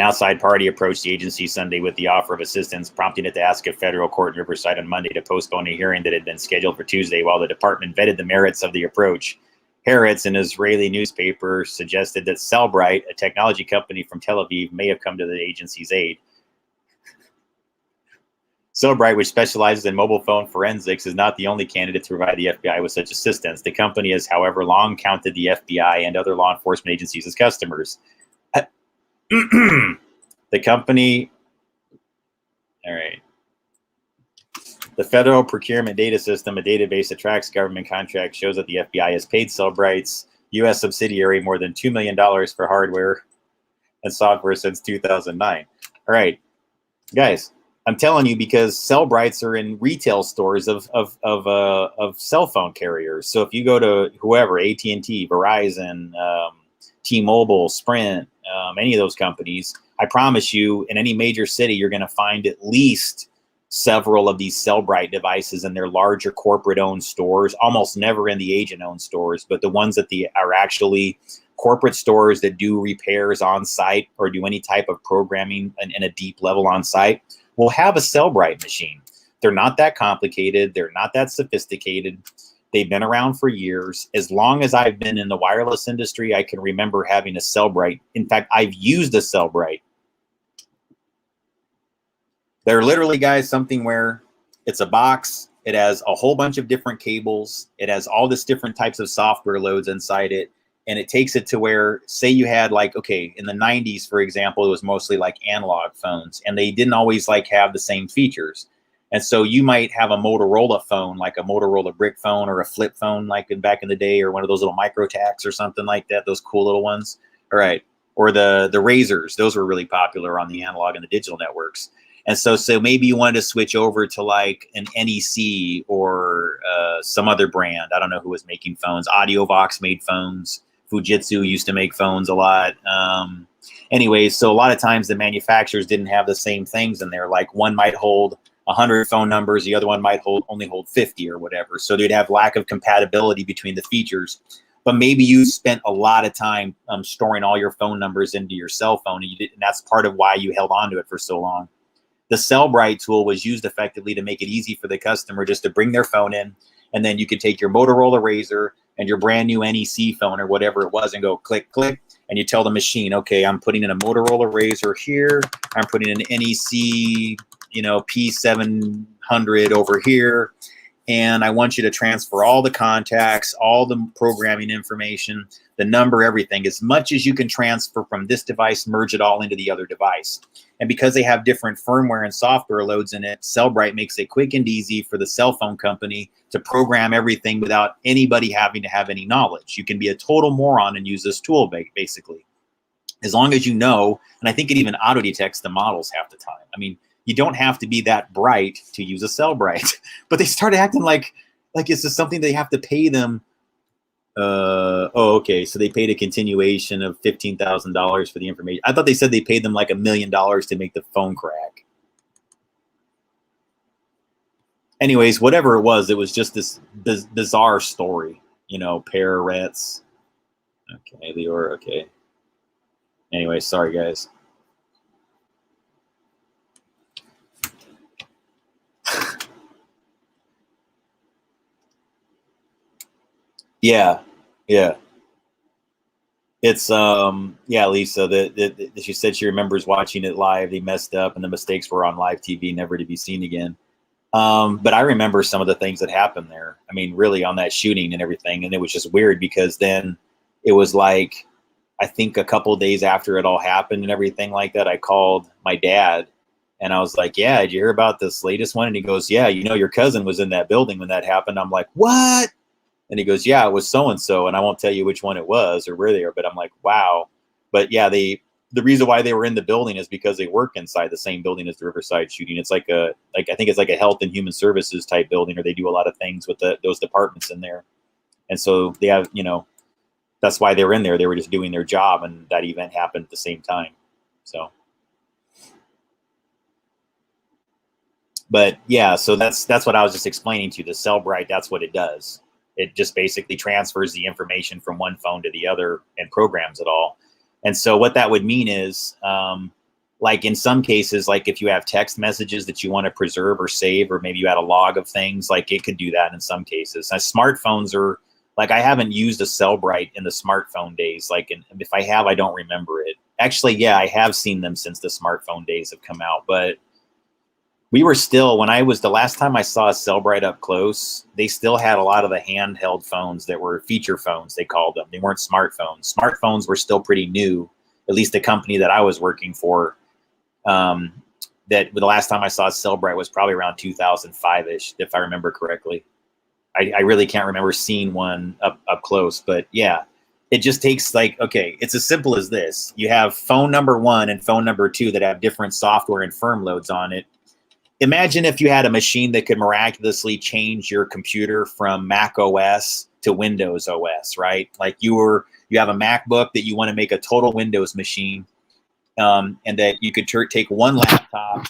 outside party approached the agency Sunday with the offer of assistance, prompting it to ask a federal court in Riverside on Monday to postpone a hearing that had been scheduled for Tuesday while the department vetted the merits of the approach. Haaretz, an Israeli newspaper, suggested that Cellbrite, a technology company from Tel Aviv, may have come to the agency's aid. Cellbrite, which specializes in mobile phone forensics, is not the only candidate to provide the FBI with such assistance. The company has, however, long counted the FBI and other law enforcement agencies as customers. The company, all right. The Federal Procurement Data System, a database that tracks government contracts, shows that the FBI has paid Cellbrite's U.S. subsidiary more than $2 million for hardware and software since 2009. All right, guys, I'm telling you because Cellbrites are in retail stores of cell phone carriers. So if you go to whoever, AT&T, Verizon, T-Mobile, Sprint, any of those companies, I promise you, in any major city, you're going to find at least several of these Cellbrite devices in their larger corporate-owned stores, almost never in the agent-owned stores, but the ones that are actually corporate stores that do repairs on site or do any type of programming in a deep level on site will have a Cellbrite machine. They're not that complicated. They're not that sophisticated. They've been around for years. As long as I've been in the wireless industry, I can remember having a Cellbrite. In fact, I've used a Cellbrite. They're literally, guys, something where it's a box. It has a whole bunch of different cables. It has all this different types of software loads inside it. And it takes it to where, say you had like, okay, in the 90s, for example, it was mostly like analog phones. And they didn't always like have the same features. And so you might have a Motorola phone, like a Motorola brick phone or a flip phone, like back in the day, or one of those little micro-tacs or something like that, those cool little ones. All right. Or the Razors. Those were really popular on the analog and the digital networks. And so maybe you wanted to switch over to like an NEC or some other brand. I don't know who was making phones. AudioVox made phones. Fujitsu used to make phones a lot. Anyways, so a lot of times the manufacturers didn't have the same things in there. Like one might hold 100 phone numbers, the other one might only hold 50 or whatever. So they'd have lack of compatibility between the features. But maybe you spent a lot of time storing all your phone numbers into your cell phone, and that's part of why you held on to it for so long. The Cellbrite tool was used effectively to make it easy for the customer just to bring their phone in, and then you could take your Motorola Razr and your brand new NEC phone or whatever it was and go click, click, and you tell the machine, okay, I'm putting in a Motorola Razr here, I'm putting in an NEC, P700 over here, and I want you to transfer all the contacts, all the programming information, the number, everything, as much as you can transfer from this device, merge it all into the other device. And because they have different firmware and software loads in it, Cellbrite makes it quick and easy for the cell phone company to program everything without anybody having to have any knowledge. You can be a total moron and use this tool, basically. As long as you know, and I think it even auto-detects the models half the time. I mean, you don't have to be that bright to use a Cellbrite. But they start acting like it's just something they have to pay them. Okay, so they paid a continuation of $15,000 for the information. I thought they said they paid them like $1 million to make the phone crack. Anyways, whatever it was just this bizarre story. Parrots. Okay, Leor, okay. Anyway, sorry guys. Yeah. It's yeah, Lisa. She said she remembers watching it live. They messed up, and the mistakes were on live TV, never to be seen again. But I remember some of the things that happened there. I mean, really on that shooting and everything, and it was just weird because then it was like, I think a couple of days after it all happened and everything like that, I called my dad, and I was like, "Yeah, did you hear about this latest one?" And he goes, "Yeah, your cousin was in that building when that happened." I'm like, "What?" And he goes, "Yeah, it was so-and-so, and I won't tell you which one it was or where they are." But I'm like, wow. But yeah, the reason why they were in the building is because they work inside the same building as the Riverside shooting. It's I think it's like a health and human services type building, or they do a lot of things with those departments in there. And so they have, that's why they were in there. They were just doing their job, and that event happened at the same time. So, but yeah, so that's what I was just explaining to you. The Cellbrite, that's what it does. It just basically transfers the information from one phone to the other and programs it all. And so what that would mean is, like in some cases, like if you have text messages that you want to preserve or save, or maybe you had a log of things, like it could do that in some cases. Now, smartphones are, like, I haven't used a Cellbrite in the smartphone days. Like, if I have, I don't remember it. Actually, yeah, I have seen them since the smartphone days have come out, but we were still, the last time I saw a Cellbrite up close, they still had a lot of the handheld phones that were feature phones, they called them. They weren't smartphones. Smartphones were still pretty new, at least the company that I was working for. That the last time I saw a Cellbrite was probably around 2005-ish, if I remember correctly. I really can't remember seeing one up close, but yeah, it just takes okay, it's as simple as this. You have phone number 1 and phone number 2 that have different software and firm loads on it. Imagine if you had a machine that could miraculously change your computer from Mac OS to Windows OS, right? Like you have a MacBook that you want to make a total Windows machine, and that you could take one laptop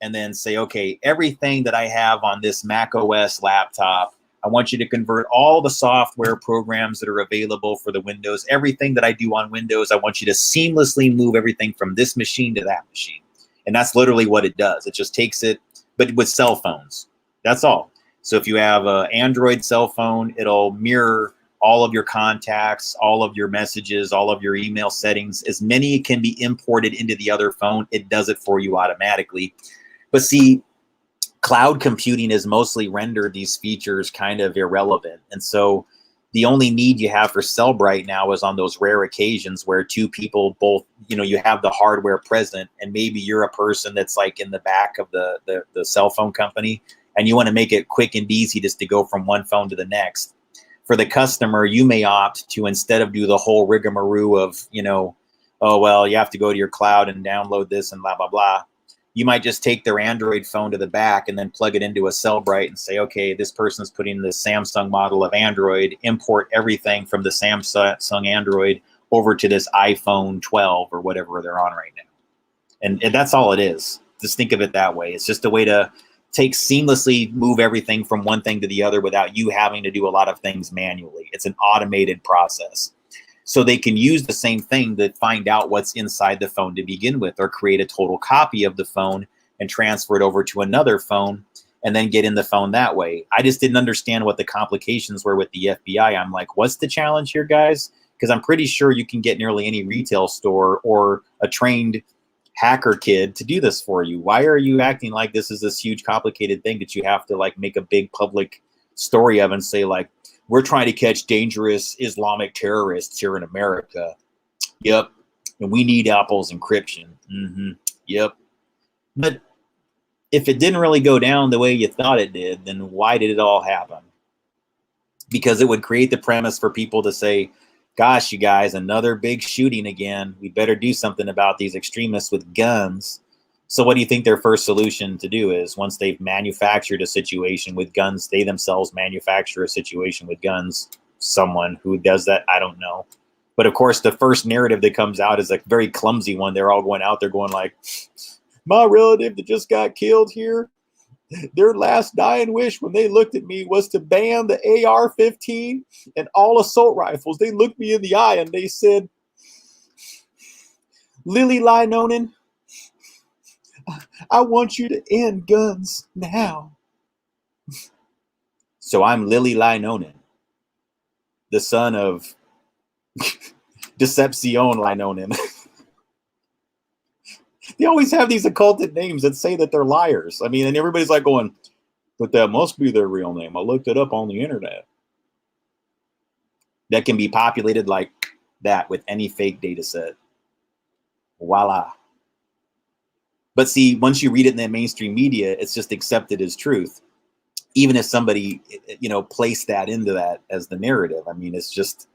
and then say, okay, everything that I have on this Mac OS laptop, I want you to convert all the software programs that are available for the Windows. Everything that I do on Windows, I want you to seamlessly move everything from this machine to that machine. And that's literally what it does. It just takes it, but with cell phones. That's all. So if you have an Android cell phone, it'll mirror all of your contacts, all of your messages, all of your email settings. As many can be imported into the other phone, it does it for you automatically. But see, cloud computing has mostly rendered these features kind of irrelevant. And so the only need you have for Cellbrite now is on those rare occasions where two people both, you have the hardware present, and maybe you're a person that's like in the back of the cell phone company, and you want to make it quick and easy just to go from one phone to the next. For the customer, you may opt to, instead of do the whole rigmarole of, oh, well, you have to go to your cloud and download this and blah, blah, blah. You might just take their Android phone to the back and then plug it into a Cellbrite and say, okay, this person's putting the Samsung model of Android, import everything from the Samsung Android over to this iPhone 12 or whatever they're on right now. And that's all it is. Just think of it that way. It's just a way to seamlessly move everything from one thing to the other without you having to do a lot of things manually. It's an automated process. So they can use the same thing to find out what's inside the phone to begin with, or create a total copy of the phone and transfer it over to another phone and then get in the phone that way. I just didn't understand what the complications were with the FBI. I'm like, what's the challenge here, guys? Because I'm pretty sure you can get nearly any retail store or a trained hacker kid to do this for you. Why are you acting like this is this huge complicated thing that you have to like make a big public story of and say like, we're trying to catch dangerous Islamic terrorists here in America. Yep. And we need Apple's encryption. Yep. But if it didn't really go down the way you thought it did, then why did it all happen? Because it would create the premise for people to say, gosh, you guys, another big shooting again. We better do something about these extremists with guns. So what do you think their first solution to do is, once they've manufactured a situation with guns, they themselves manufacture a situation with guns? Someone who does that, I don't know. But of course, the first narrative that comes out is a very clumsy one. They're all going out there going like, my relative that just got killed here, their last dying wish when they looked at me was to ban the AR-15 and all assault rifles. They looked me in the eye and they said, Lily Linonen, I want you to end guns now. So I'm Lily Linonen, the son of Decepcion Linonen. They always have these occulted names that say that they're liars. I mean, and everybody's like going, but that must be their real name. I looked it up on the internet. That can be populated like that with any fake data set. Voila. But see, once you read it in the mainstream media, it's just accepted as truth. Even if somebody, placed that into that as the narrative. I mean, it's just,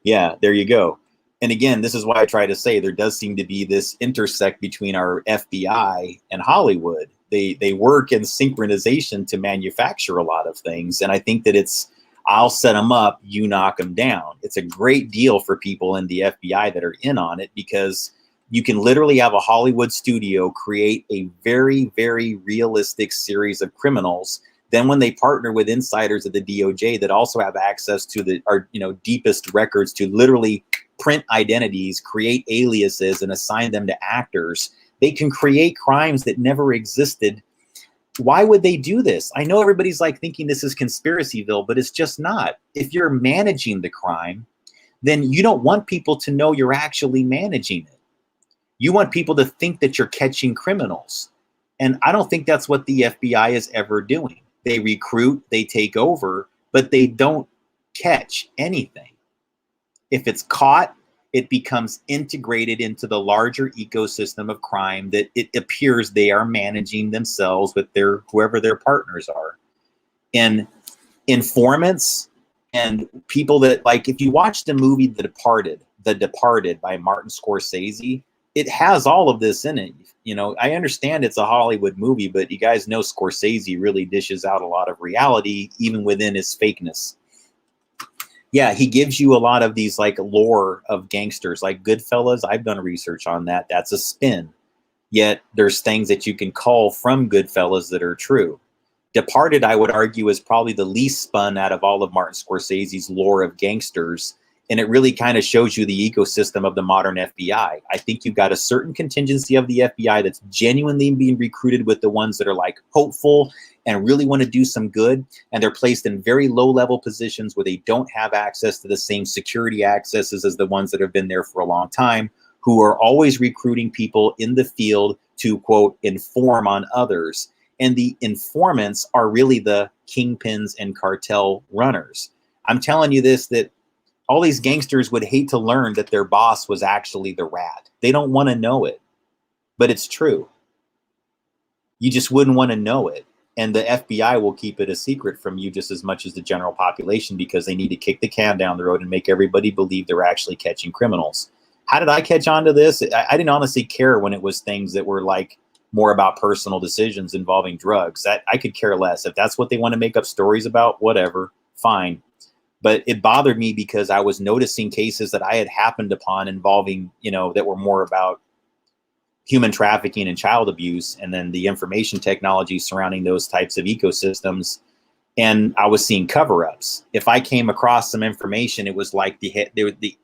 yeah, there you go. And again, this is why I try to say there does seem to be this intersect between our FBI and Hollywood. They work in synchronization to manufacture a lot of things. And I think that I'll set them up, you knock them down. It's a great deal for people in the FBI that are in on it, because you can literally have a Hollywood studio create a very, very realistic series of criminals. Then when they partner with insiders at the DOJ that also have access to our deepest records to literally print identities, create aliases, and assign them to actors, they can create crimes that never existed. Why would they do this? I know everybody's like thinking this is conspiracyville, but it's just not. If you're managing the crime, then you don't want people to know you're actually managing it. You want people to think that you're catching criminals. And I don't think that's what the FBI is ever doing. They recruit, they take over, but they don't catch anything. If it's caught, it becomes integrated into the larger ecosystem of crime that it appears they are managing themselves with whoever their partners are. And informants and people that, like, if you watch the movie The Departed by Martin Scorsese, it has all of this in it. I understand it's a Hollywood movie, but you guys know Scorsese really dishes out a lot of reality, even within his fakeness. Yeah, he gives you a lot of these like lore of gangsters, like Goodfellas. I've done research on that. That's a spin. Yet there's things that you can call from Goodfellas that are true. Departed, I would argue, is probably the least spun out of all of Martin Scorsese's lore of gangsters. And it really kind of shows you the ecosystem of the modern FBI. I think you've got a certain contingency of the FBI that's genuinely being recruited with the ones that are like hopeful and really want to do some good. And they're placed in very low level positions where they don't have access to the same security accesses as the ones that have been there for a long time, who are always recruiting people in the field to, quote, inform on others. And the informants are really the kingpins and cartel runners. I'm telling you this, that all these gangsters would hate to learn that their boss was actually the rat. They don't want to know it, but it's true. You just wouldn't want to know it. And the FBI will keep it a secret from you just as much as the general population, because they need to kick the can down the road and make everybody believe they're actually catching criminals. how did I catch on to this? I didn't honestly care when it was things that were like more about personal decisions involving drugs. That I could care less. If that's what they want to make up stories about, whatever, fine. But it bothered me because I was noticing cases that I had happened upon involving, that were more about human trafficking and child abuse, and then the information technology surrounding those types of ecosystems. And I was seeing cover-ups. If I came across some information, it was like the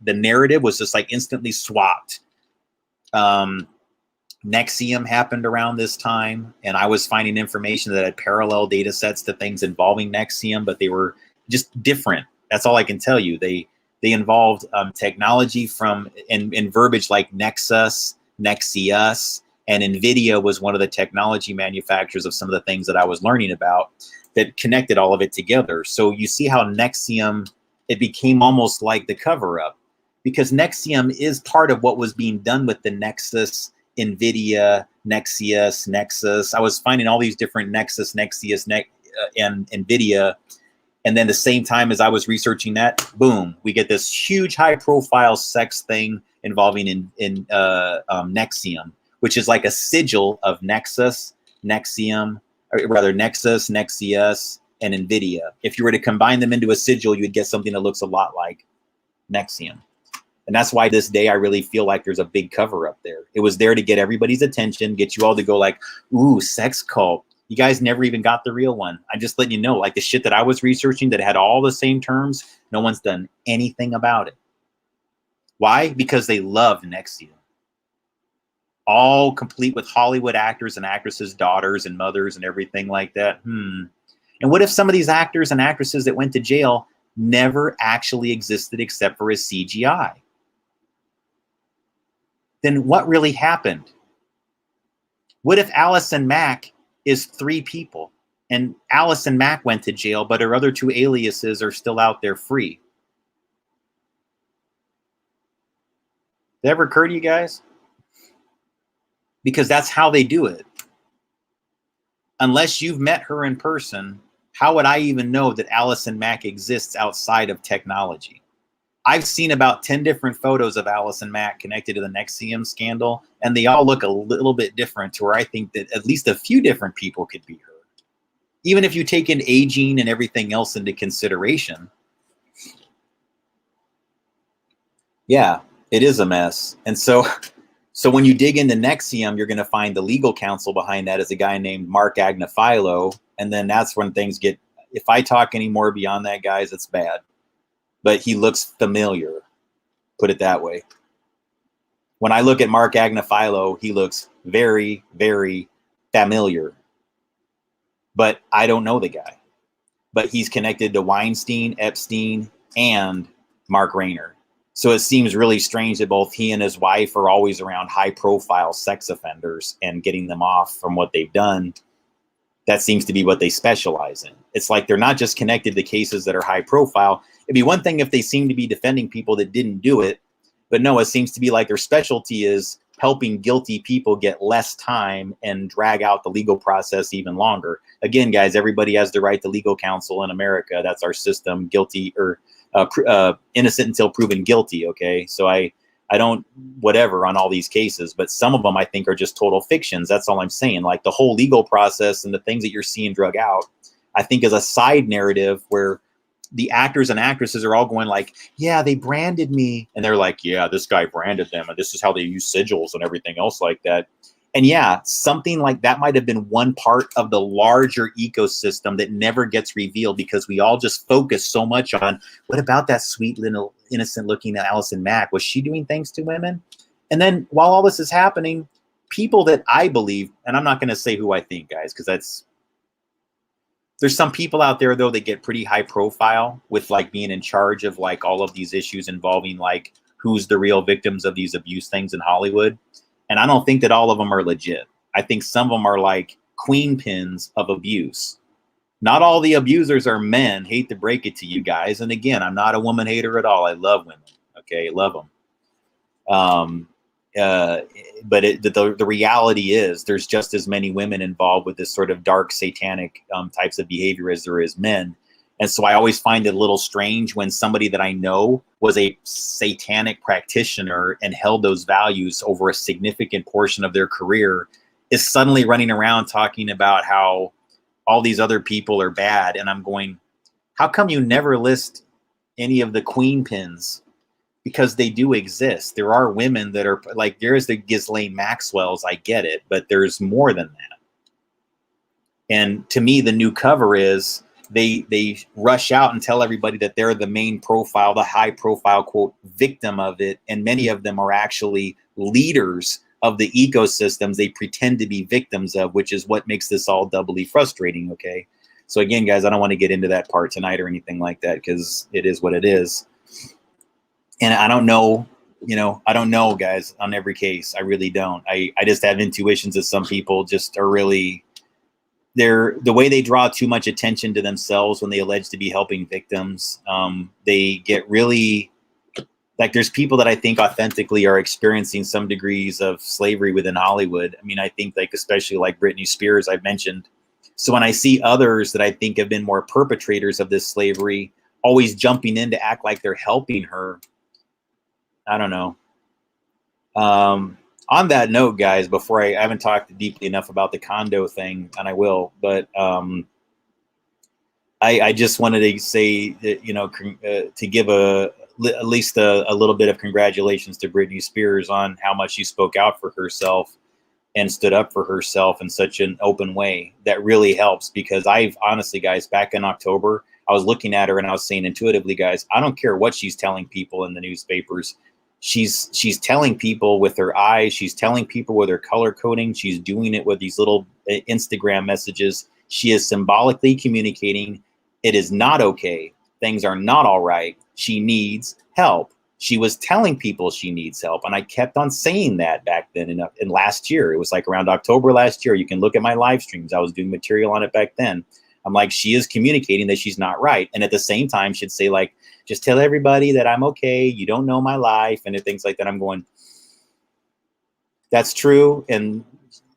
narrative was just like instantly swapped. Nexium happened around this time, and I was finding information that had parallel data sets to things involving Nexium, but they were just different. That's all I can tell you. They involved technology from and verbiage like Nexus, Nexius, and NVIDIA was one of the technology manufacturers of some of the things that I was learning about that connected all of it together. So you see how Nexium, it became almost like the cover-up, because Nexium is part of what was being done with the Nexus, NVIDIA, Nexius, Nexus. I was finding all these different Nexus, Nexius, and NVIDIA. And then the same time as I was researching that, boom, we get this huge high-profile sex thing involving Nexium, which is like a sigil of Nexus, Nexium, or rather Nexus, Nexius, and NVIDIA. If you were to combine them into a sigil, you would get something that looks a lot like Nexium. And that's why this day I really feel like there's a big cover up there. It was there to get everybody's attention, get you all to go like, ooh, sex cult. You guys never even got the real one. I'm just letting you know, like the shit that I was researching that had all the same terms, no one's done anything about it. Why? Because they love Nexium. All complete with Hollywood actors and actresses' daughters and mothers and everything like that. And what if some of these actors and actresses that went to jail never actually existed except for a CGI? Then what really happened? What if Allison Mack is 3 people and Allison Mack went to jail, but her other 2 aliases are still out there free? Did that ever occur to you guys? Because that's how they do it. Unless you've met her in person, how would I even know that Allison Mack exists outside of technology? I've seen about 10 different photos of Allison Mack connected to the Nexium scandal, and they all look a little bit different, to where I think that at least a few different people could be her. Even if you take in aging and everything else into consideration. Yeah, it is a mess. And so when you dig into Nexium, you're going to find the legal counsel behind that is a guy named Mark Agnifilo. And then that's when things get, if I talk any more beyond that, guys, it's bad. But he looks familiar, put it that way. When I look at Mark Agnifilo, he looks very, very familiar. But I don't know the guy. But he's connected to Weinstein, Epstein, and Mark Rayner. So it seems really strange that both he and his wife are always around high-profile sex offenders and getting them off from what they've done. That seems to be what they specialize in. It's like they're not just connected to cases that are high-profile. It'd be one thing if they seem to be defending people that didn't do it, but no, it seems to be like their specialty is helping guilty people get less time and drag out the legal process even longer. Again, guys, everybody has the right to legal counsel in America. That's our system, guilty or innocent until proven guilty, okay? So I don't whatever on all these cases, but some of them I think are just total fictions. That's all I'm saying. Like the whole legal process and the things that you're seeing drug out, I think is a side narrative where the actors and actresses are all going like, yeah, they branded me. And they're like, yeah, this guy branded them. And this is how they use sigils and everything else like that. And yeah, something like that might have been one part of the larger ecosystem that never gets revealed because we all just focus so much on what about that sweet little innocent looking Allison Mack? Was she doing things to women? And then while all this is happening, people that I believe, and I'm not going to say who I think, guys, because there's some people out there though that get pretty high profile with like being in charge of like all of these issues involving like who's the real victims of these abuse things in Hollywood. And I don't think that all of them are legit. I think some of them are like queen pins of abuse. Not all the abusers are men. Hate to break it to you guys. And again, I'm not a woman hater at all. I love women. Okay, love them. But the reality is there's just as many women involved with this sort of dark satanic types of behavior as there is men. And so I always find it a little strange when somebody that I know was a satanic practitioner and held those values over a significant portion of their career is suddenly running around talking about how all these other people are bad. And I'm going, how come you never list any of the queen pins? Because they do exist. There are women that are like, there's the Ghislaine Maxwell's, I get it, but there's more than that. And to me, the new cover is they rush out and tell everybody that they're the main profile, the high profile, quote, victim of it. And many of them are actually leaders of the ecosystems they pretend to be victims of, which is what makes this all doubly frustrating. Okay. So again, guys, I don't want to get into that part tonight or anything like that, because it is what it is. And I don't know, I don't know, guys, on every case. I really don't. I just have intuitions that some people just are really, the way they draw too much attention to themselves when they allege to be helping victims. They get really, like, there's people that I think authentically are experiencing some degrees of slavery within Hollywood. I mean, I think, like, especially like Britney Spears, I've mentioned. So when I see others that I think have been more perpetrators of this slavery always jumping in to act like they're helping her, I don't know. On that note, guys, before I haven't talked deeply enough about the Condo thing, and I will, but I just wanted to say that, to give at least a little bit of congratulations to Britney Spears on how much she spoke out for herself and stood up for herself in such an open way. That really helps, because I've honestly, guys, back in October, I was looking at her and I was saying intuitively, guys, I don't care what she's telling people in the newspapers. She's telling people with her eyes. She's telling people with her color coding. She's doing it with these little Instagram messages. She is symbolically communicating it is not okay. Things are not all right. She needs help. She was telling people she needs help. And I kept on saying that back then in last year. It was like around October last year. You can look at my live streams. I was doing material on it back then. I'm like, she is communicating that she's not right. And at the same time, she'd say, like, just tell everybody that I'm okay. You don't know my life and things like that. I'm going, that's true. And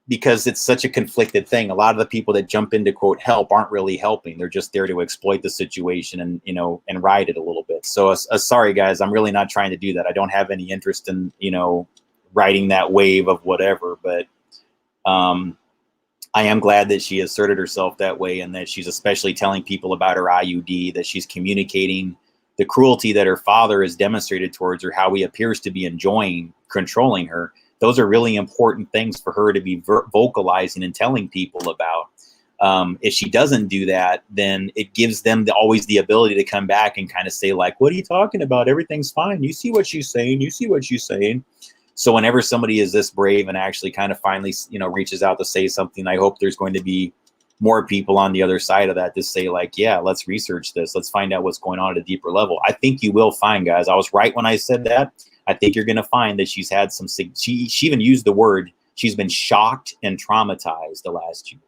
because it's such a conflicted thing, a lot of the people that jump into, quote, help aren't really helping. They're just there to exploit the situation and, and ride it a little bit. So sorry, guys, I'm really not trying to do that. I don't have any interest in, riding that wave of whatever, but I am glad that she asserted herself that way, and that she's especially telling people about her IUD, that she's communicating the cruelty that her father has demonstrated towards her, how he appears to be enjoying controlling her. Those are really important things for her to be vocalizing and telling people about. If she doesn't do that, then it gives them always the ability to come back and kind of say, like, what are you talking about? Everything's fine. You see what she's saying. You see what she's saying. So whenever somebody is this brave and actually kind of finally, reaches out to say something, I hope there's going to be more people on the other side of that to say, like, yeah, let's research this. Let's find out what's going on at a deeper level. I think you will find, guys. I was right when I said that. I think you're going to find that she's had some, she even used the word, she's been shocked and traumatized the last year.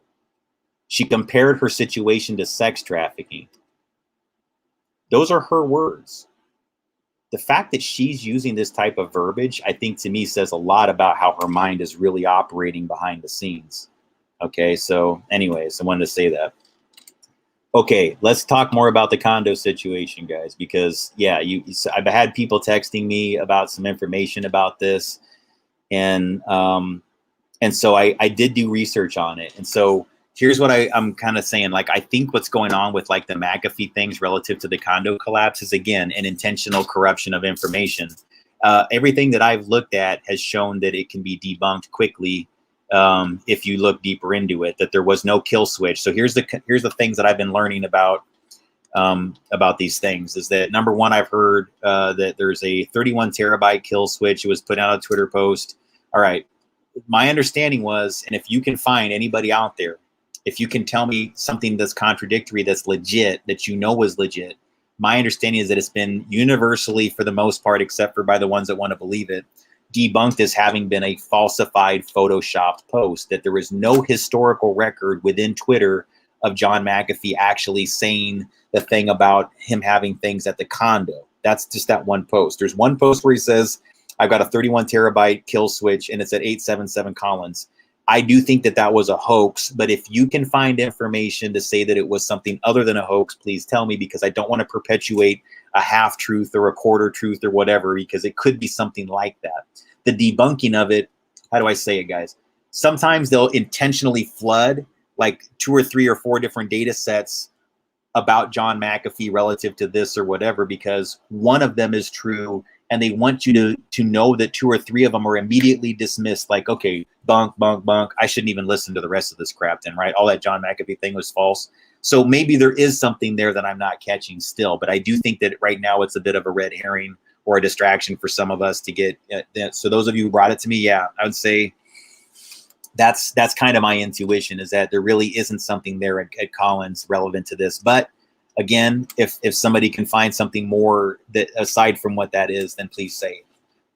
She compared her situation to sex trafficking. Those are her words. The fact that she's using this type of verbiage, I think, to me, says a lot about how her mind is really operating behind the scenes. Okay, so anyways, I wanted to say that. Okay, let's talk more about the Condo situation, guys, because, yeah, I've had people texting me about some information about this, and so I did do research on it. And so here's what I'm kind of saying. Like, I think what's going on with, like, the McAfee things relative to the Condo collapse is, again, an intentional corruption of information. Everything that I've looked at has shown that it can be debunked quickly if you look deeper into it, that there was no kill switch. So here's the things that I've been learning about these things. Is that, number one, I've heard that there's a 31 terabyte kill switch. It was put out a Twitter post. All right. My understanding was, and if you can find anybody out there, if you can tell me something that's contradictory, that's legit, that was legit, my understanding is that it's been universally, for the most part, except for by the ones that want to believe it, debunked as having been a falsified, photoshopped post, that there is no historical record within Twitter of John McAfee actually saying the thing about him having things at the Condo. That's just that one post. There's one post where he says, I've got a 31 terabyte kill switch and it's at 877 Collins. I do think that that was a hoax, but if you can find information to say that it was something other than a hoax, please tell me, because I don't want to perpetuate a half truth or a quarter truth or whatever, because it could be something like that. The debunking of it, how do I say it, guys? Sometimes they'll intentionally flood like 2 or 3 or 4 different data sets about John McAfee relative to this or whatever, because one of them is true and they want you to know that 2 or 3 of them are immediately dismissed, like, okay, bunk, bunk, bunk, I shouldn't even listen to the rest of this crap then, right? All that John McAfee thing was false. So maybe there is something there that I'm not catching still, but I do think that right now it's a bit of a red herring or a distraction for some of us to get. So those of you who brought it to me, yeah, I would say that's kind of my intuition, is that there really isn't something there at Collins relevant to this. But again, if somebody can find something more that aside from what that is, then please say it,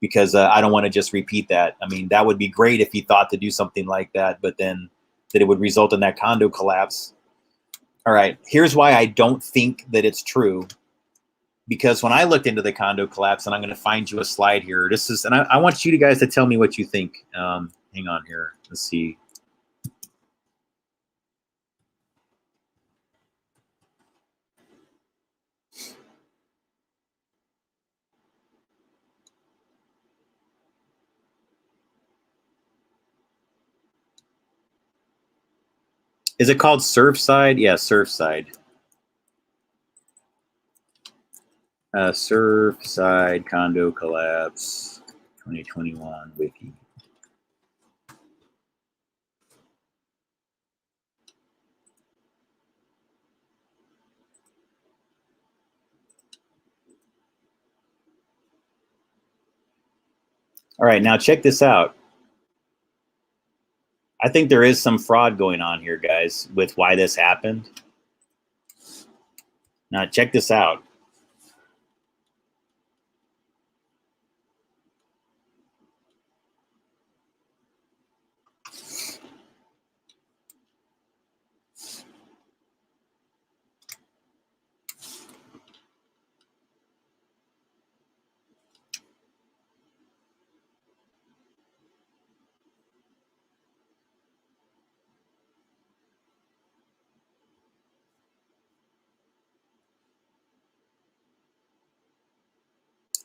because I don't want to just repeat that. I mean, that would be great if he thought to do something like that, but then that it would result in that condo collapse. All right, here's why I don't think that it's true. Because when I looked into the condo collapse, and I'm going to find you a slide here. This is, and I want you guys to tell me what you think. Hang on here. Let's see. Is it called Surfside? Yeah, Surfside. Surfside condo collapse 2021 wiki. All right, now check this out. I think there is some fraud going on here, guys, with why this happened. Now check this out.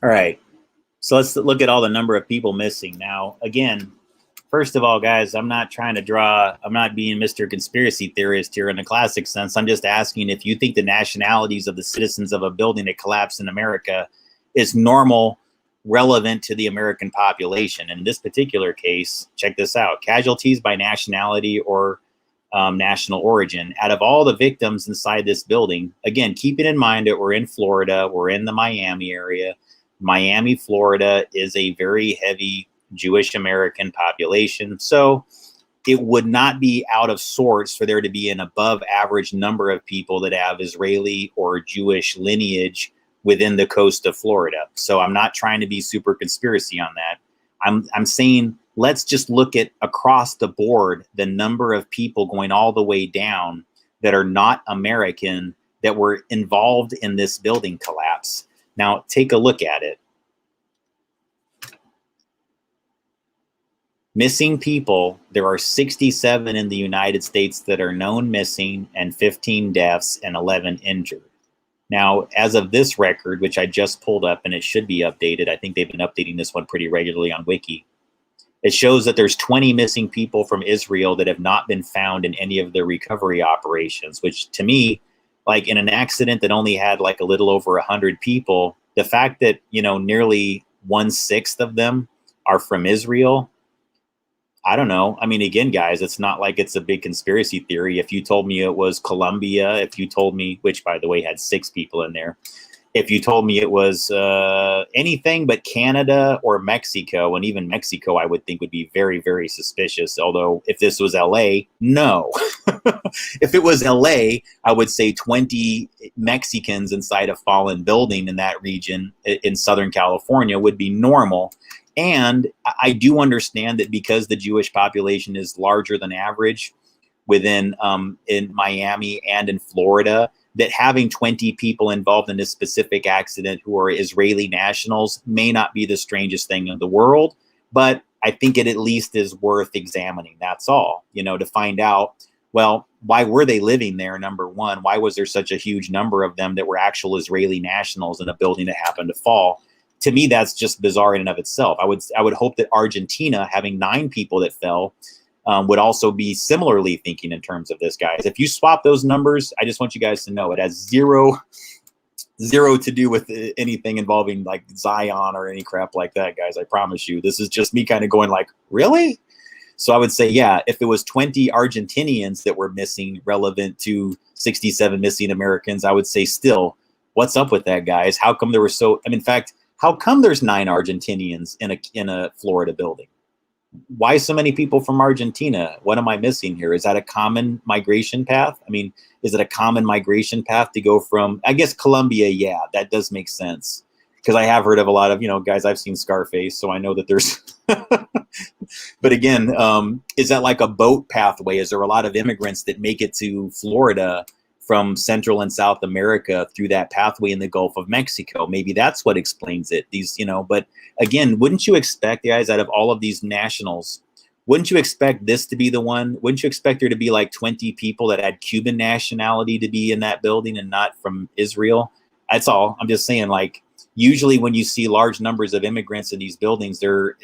All right, so let's look at all the number of people missing. Now, again, first of all, guys, I'm not trying to draw, I'm not being Mr. Conspiracy Theorist here in the classic sense. I'm just asking if you think the nationalities of the citizens of a building that collapsed in America is normal, relevant to the American population. In this particular case, check this out. Casualties by nationality or national origin. Out of all the victims inside this building, again, keeping in mind that we're in Florida, we're in the Miami area. Miami, Florida is a very heavy Jewish American population. So it would not be out of sorts for there to be an above average number of people that have Israeli or Jewish lineage within the coast of Florida. So I'm not trying to be super conspiracy on that. I'm saying let's just look at across the board the number of people going all the way down that are not American that were involved in this building collapse. Now, take a look at it. Missing people, there are 67 in the United States that are known missing, and 15 deaths and 11 injured. Now, as of this record, which I just pulled up and it should be updated, I think they've been updating this one pretty regularly on Wiki. It shows that there's 20 missing people from Israel that have not been found in any of the recovery operations, which to me, like in an accident that only had like a little over 100 people, the fact that, you know, nearly 1/6 of them are from Israel, I don't know. I mean, again, guys, it's not like it's a big conspiracy theory. If you told me it was Colombia, if you told me, which by the way had 6 people in there, if you told me it was anything but Canada or Mexico, and even Mexico, I would think would be very, very suspicious. Although if this was LA, no. If it was LA, I would say 20 Mexicans inside a fallen building in that region in Southern California would be normal. And I do understand that because the Jewish population is larger than average within in Miami and in Florida, that having 20 people involved in this specific accident who are Israeli nationals may not be the strangest thing in the world. But I think it at least is worth examining. That's all, you know, to find out, well, why were they living there? Number one, why was there such a huge number of them that were actual Israeli nationals in a building that happened to fall? To me, that's just bizarre in and of itself. I would hope that Argentina, having 9 people that fell, would also be similarly thinking in terms of this, guys. If you swap those numbers, I just want you guys to know it has zero to do with anything involving like Zion or any crap like that, guys. I promise you. This is just me kind of going like, really? So I would say, yeah, if it was 20 Argentinians that were missing relevant to 67 missing Americans, I would say still, what's up with that, guys? How come there were so, I mean, in fact, how come there's 9 Argentinians in a Florida building? Why so many people from Argentina? What am I missing here? Is that a common migration path? I mean, is it a common migration path to go from, I guess, Colombia? Yeah, that does make sense. Because I have heard of a lot of, you know, guys, I've seen Scarface, so I know that there's, but again, is that like a boat pathway? Is there a lot of immigrants that make it to Florida from Central and South America through that pathway in the Gulf of Mexico? Maybe that's what explains it. These, you know, but again, wouldn't you expect, guys, out of all of these nationals, wouldn't you expect this to be the one? Wouldn't you expect there to be like 20 people that had Cuban nationality to be in that building and not from Israel? That's all. I'm just saying, like, usually when you see large numbers of immigrants in these buildings, they're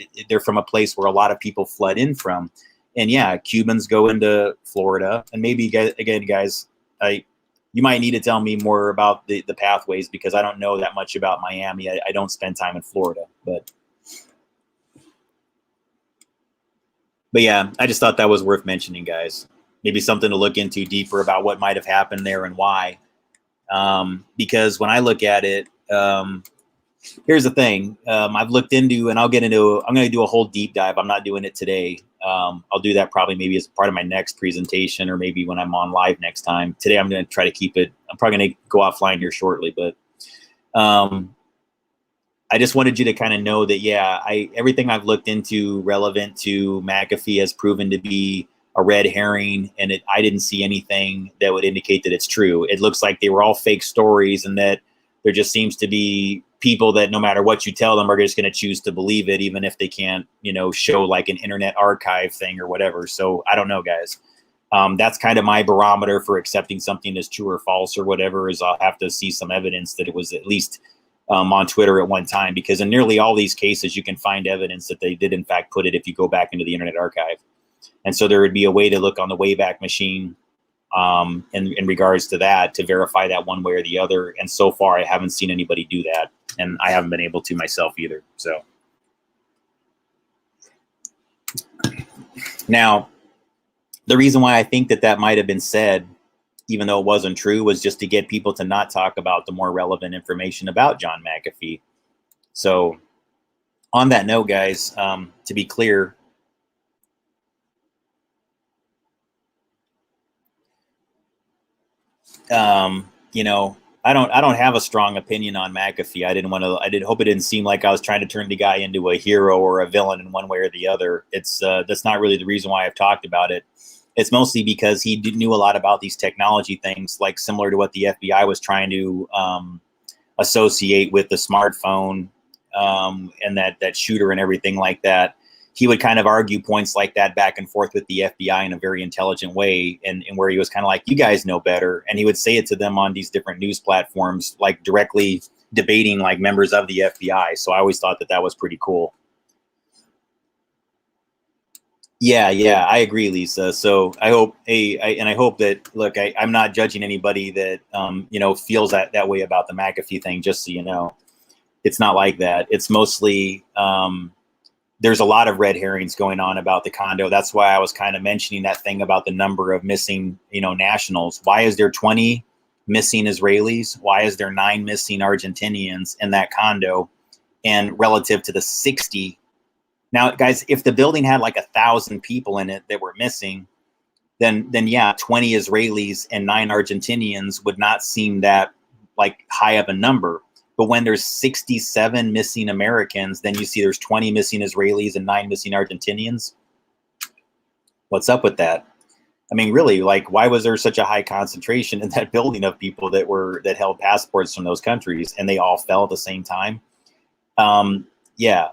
from a place where a lot of people fled in from. And yeah, Cubans go into Florida. And maybe, again, guys, you might need to tell me more about the pathways, because I don't know that much about Miami. I don't spend time in Florida. But yeah, I just thought that was worth mentioning, guys. Maybe something to look into deeper about what might have happened there and why. Because when I look at it, here's the thing. I've looked into, and I'm going to do a whole deep dive. I'm not doing it today. I'll do that probably maybe as part of my next presentation, or maybe when I'm on live next time. Today, I'm going to try to keep it. I'm probably going to go offline here shortly, but I just wanted you to kind of know that, yeah, everything I've looked into relevant to McAfee has proven to be a red herring, and I didn't see anything that would indicate that it's true. It looks like they were all fake stories, and that there just seems to be people that no matter what you tell them are just going to choose to believe it, even if they can't, you know, show like an internet archive thing or whatever. So I don't know, guys. That's kind of my barometer for accepting something as true or false or whatever, is I'll have to see some evidence that it was at least on Twitter at one time, because in nearly all these cases, you can find evidence that they did in fact put it if you go back into the Internet Archive. And so there would be a way to look on the Wayback Machine in regards to that, to verify that one way or the other. And so far, I haven't seen anybody do that, and I haven't been able to myself either. So now, the reason why I think that might have been said, even though it wasn't true, was just to get people to not talk about the more relevant information about John McAfee. So on that note, guys, to be clear, you know, I don't have a strong opinion on McAfee. I did hope it didn't seem like I was trying to turn the guy into a hero or a villain in one way or the other. That's not really the reason why I've talked about it. It's mostly because he knew a lot about these technology things, like similar to what the FBI was trying to associate with the smartphone and that shooter and everything like that. He would kind of argue points like that back and forth with the FBI in a very intelligent way, and where he was kind of like, you guys know better. And he would say it to them on these different news platforms, like directly debating like members of the FBI. So I always thought that was pretty cool. Yeah, I agree, Lisa. So I hope, I hope that, look, I'm not judging anybody that, you know, feels that way about the McAfee thing, just so you know. It's not like that. It's mostly, there's a lot of red herrings going on about the condo. That's why I was kind of mentioning that thing about the number of missing, you know, nationals. Why is there 20 missing Israelis? Why is there 9 missing Argentinians in that condo? And relative to the 60. Now, guys, if the building had like 1,000 people in it that were missing, then yeah, 20 Israelis and 9 Argentinians would not seem that like high of a number. But when there's 67 missing Americans, then you see there's 20 missing Israelis and 9 missing Argentinians. What's up with that? I mean, really, like, why was there such a high concentration in that building of people that held passports from those countries, and they all fell at the same time? Yeah.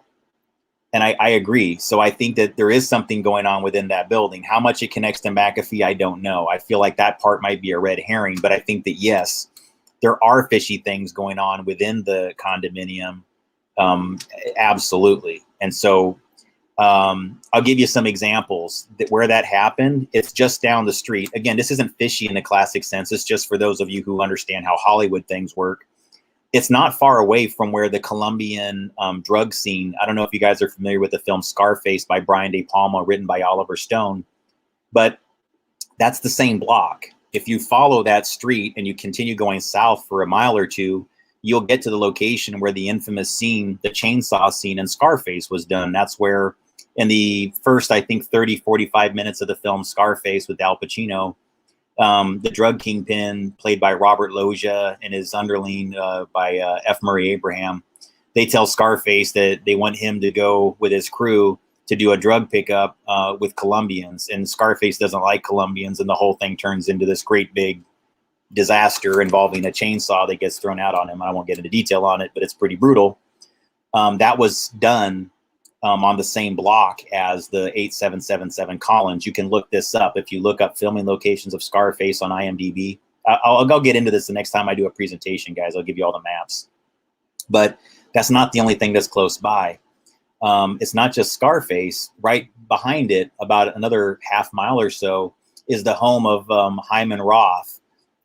And I agree. So I think that there is something going on within that building. How much it connects to McAfee, I don't know. I feel like that part might be a red herring, but I think that, yes, there are fishy things going on within the condominium. Absolutely. And so I'll give you some examples that where that happened. It's just down the street. Again, this isn't fishy in the classic sense. It's just for those of you who understand how Hollywood things work. It's not far away from where the Colombian drug scene. I don't know if you guys are familiar with the film Scarface by Brian De Palma, written by Oliver Stone, but that's the same block. If you follow that street and you continue going south for a mile or two, you'll get to the location where the infamous scene, the chainsaw scene in Scarface, was done. That's where in the first, I think, 30, 45 minutes of the film Scarface with Al Pacino, the drug kingpin played by Robert Loggia and his underling by F. Murray Abraham, they tell Scarface that they want him to go with his crew to do a drug pickup with Colombians. And Scarface doesn't like Colombians, and the whole thing turns into this great big disaster involving a chainsaw that gets thrown out on him. I won't get into detail on it, but it's pretty brutal. That was done on the same block as the 8777 Collins. You can look this up. If you look up filming locations of Scarface on IMDb, I'll get into this the next time I do a presentation, guys. I'll give you all the maps. But that's not the only thing that's close by. It's not just Scarface. Right behind it, about another half mile or so, is the home of Hyman Roth,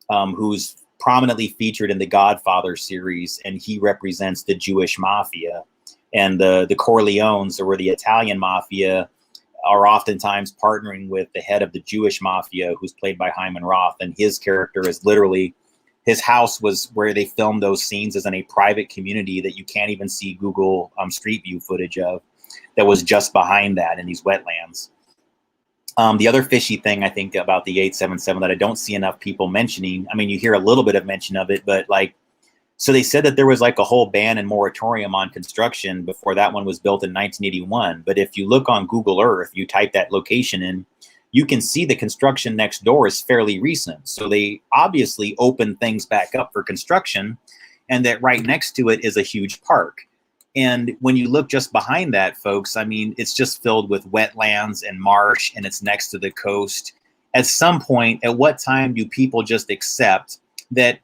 who's prominently featured in the Godfather series, and he represents the Jewish mafia. And the Corleones, or the Italian mafia, are oftentimes partnering with the head of the Jewish mafia, who's played by Hyman Roth. And his character is literally, his house was where they filmed those scenes, is in a private community that you can't even see Google Street View footage of, that was just behind that in these wetlands. The other fishy thing I think about the 877 that I don't see enough people mentioning, I mean, you hear a little bit of mention of it, but like, so they said that there was like a whole ban and moratorium on construction before that one was built in 1981. But if you look on Google Earth, you type that location in, you can see the construction next door is fairly recent. So they obviously opened things back up for construction, and that right next to it is a huge park. And when you look just behind that, folks, I mean, it's just filled with wetlands and marsh, and it's next to the coast. At some point, at what time do people just accept that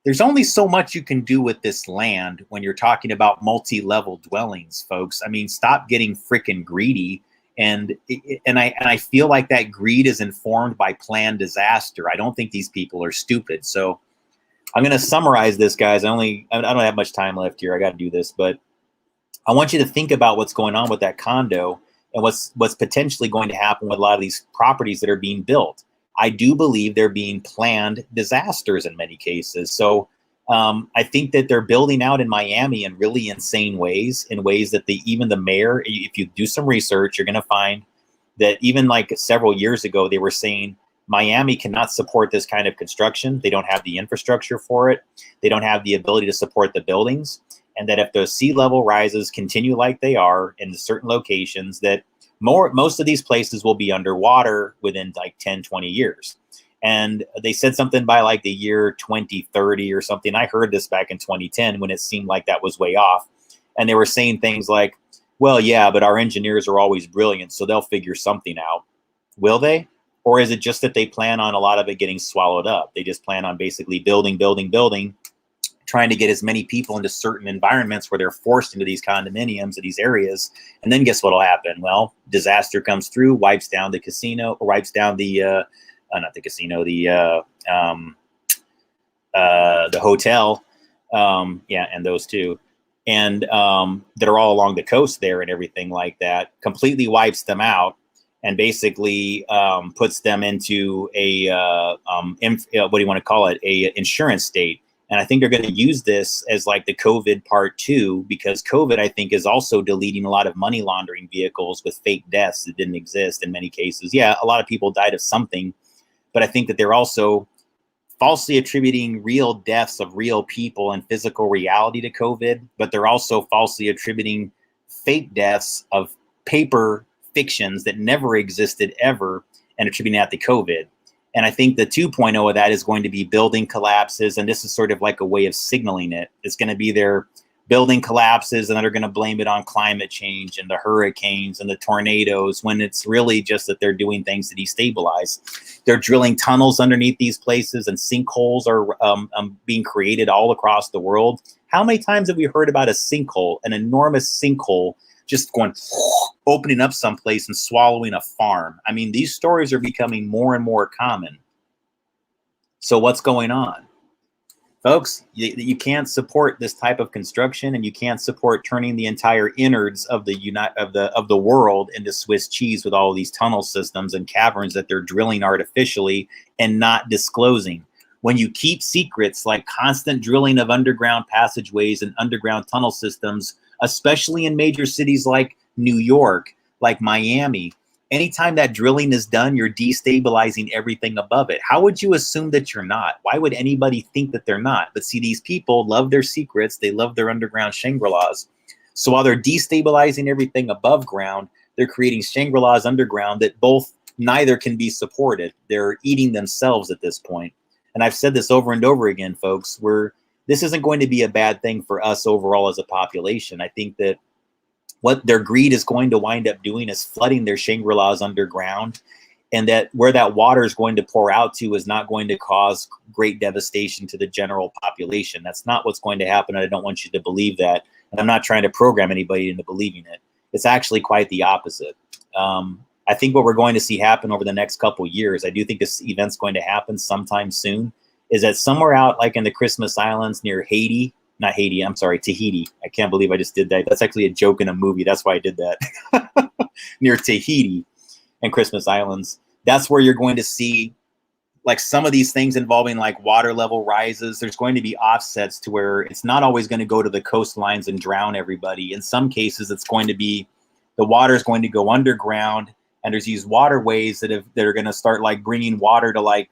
there's only so much you can do with this land when you're talking about multi-level dwellings, folks? I mean, stop getting freaking greedy. And I feel like that greed is informed by planned disaster. I don't think these people are stupid. So I'm going to summarize this, guys. I don't have much time left here. I got to do this, but I want you to think about what's going on with that condo and what's potentially going to happen with a lot of these properties that are being built. I do believe they're being planned disasters in many cases. So I think that they're building out in Miami in really insane ways, in ways that even the mayor, if you do some research, you're going to find that even like several years ago, they were saying Miami cannot support this kind of construction. They don't have the infrastructure for it. They don't have the ability to support the buildings. And that if the sea level rises continue like they are in certain locations, that most of these places will be underwater within like 10, 20 years. And they said something by like the year 2030 or something. I heard this back in 2010 when it seemed like that was way off. And they were saying things like, well, yeah, but our engineers are always brilliant, so they'll figure something out. Will they? Or is it just that they plan on a lot of it getting swallowed up? They just plan on basically building, trying to get as many people into certain environments where they're forced into these condominiums or these areas. And then guess what'll happen? Well, disaster comes through, wipes down the casino, or wipes down the, not the casino, the hotel. Yeah, and those two. And that are all along the coast there and everything like that, completely wipes them out and basically puts them into a, what do you want to call it? A insurance state. And I think they're going to use this as like the COVID part 2, because COVID, I think, is also deleting a lot of money laundering vehicles with fake deaths that didn't exist in many cases. Yeah, a lot of people died of something, but I think that they're also falsely attributing real deaths of real people and physical reality to COVID, but they're also falsely attributing fake deaths of paper fictions that never existed ever and attributing that to COVID. And I think the 2.0 of that is going to be building collapses. And this is sort of like a way of signaling it. It's going to be their building collapses and they're going to blame it on climate change and the hurricanes and the tornadoes, when it's really just that they're doing things to destabilize. They're drilling tunnels underneath these places, and sinkholes are being created all across the world. How many times have we heard about a sinkhole, an enormous sinkhole, just going, opening up someplace and swallowing a farm? I mean, these stories are becoming more and more common. So what's going on? Folks, you can't support this type of construction, and you can't support turning the entire innards of the world into Swiss cheese with all of these tunnel systems and caverns that they're drilling artificially and not disclosing. When you keep secrets like constant drilling of underground passageways and underground tunnel systems, especially in major cities like New York, like Miami, anytime that drilling is done, you're destabilizing everything above it. How would you assume that you're not? Why would anybody think that they're not? But see, these people love their secrets. They love their underground Shangri-Las. So while they're destabilizing everything above ground, they're creating Shangri-Las underground that neither can be supported. They're eating themselves at this point. And I've said this over and over again, folks, this isn't going to be a bad thing for us overall as a population. I think that what their greed is going to wind up doing is flooding their Shangri-Las underground, and that where that water is going to pour out to is not going to cause great devastation to the general population. That's not what's going to happen, and I don't want you to believe that. And I'm not trying to program anybody into believing it. It's actually quite the opposite. I think what we're going to see happen over the next couple years, I do think this event's going to happen sometime soon, is that somewhere out like in the Christmas Islands near Tahiti. I can't believe I just did that. That's actually a joke in a movie. That's why I did that. Near Tahiti and Christmas Islands. That's where you're going to see like some of these things involving like water level rises. There's going to be offsets to where it's not always going to go to the coastlines and drown everybody. In some cases, it's going to be the water is going to go underground, and there's these waterways that are going to start like bringing water to like,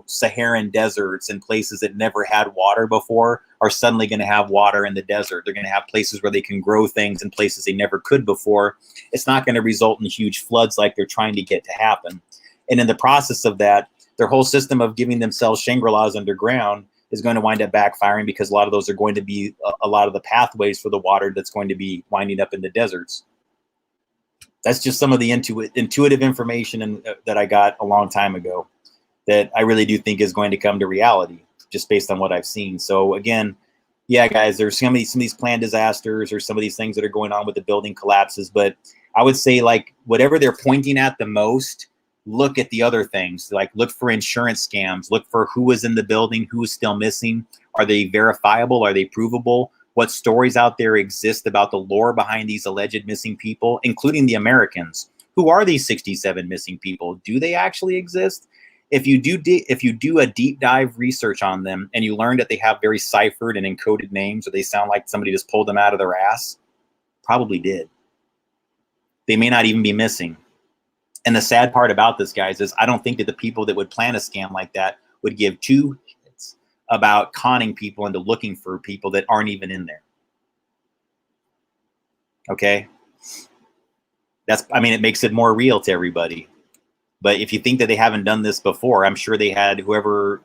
Saharan deserts and places that never had water before are suddenly going to have water in the desert. They're going to have places where they can grow things in places they never could before. It's not going to result in huge floods like they're trying to get to happen. And in the process of that, their whole system of giving themselves Shangri-Las underground is going to wind up backfiring, because a lot of those are going to be a lot of the pathways for the water that's going to be winding up in the deserts. That's just some of the intuitive information that I got a long time ago that I really do think is going to come to reality just based on what I've seen. So again, yeah, guys, there's some of these planned disasters or some of these things that are going on with the building collapses. But I would say like whatever they're pointing at the most, look at the other things. Like look for insurance scams, look for who was in the building, who is still missing. Are they verifiable? Are they provable? What stories out there exist about the lore behind these alleged missing people, including the Americans? Who are these 67 missing people? Do they actually exist? If you do a deep dive research on them and you learn that they have very ciphered and encoded names, or they sound like somebody just pulled them out of their ass, probably did. They may not even be missing. And the sad part about this, guys, is I don't think that the people that would plan a scam like that would give two shits about conning people into looking for people that aren't even in there. Okay? It makes it more real to everybody. But if you think that they haven't done this before, I'm sure they had whoever,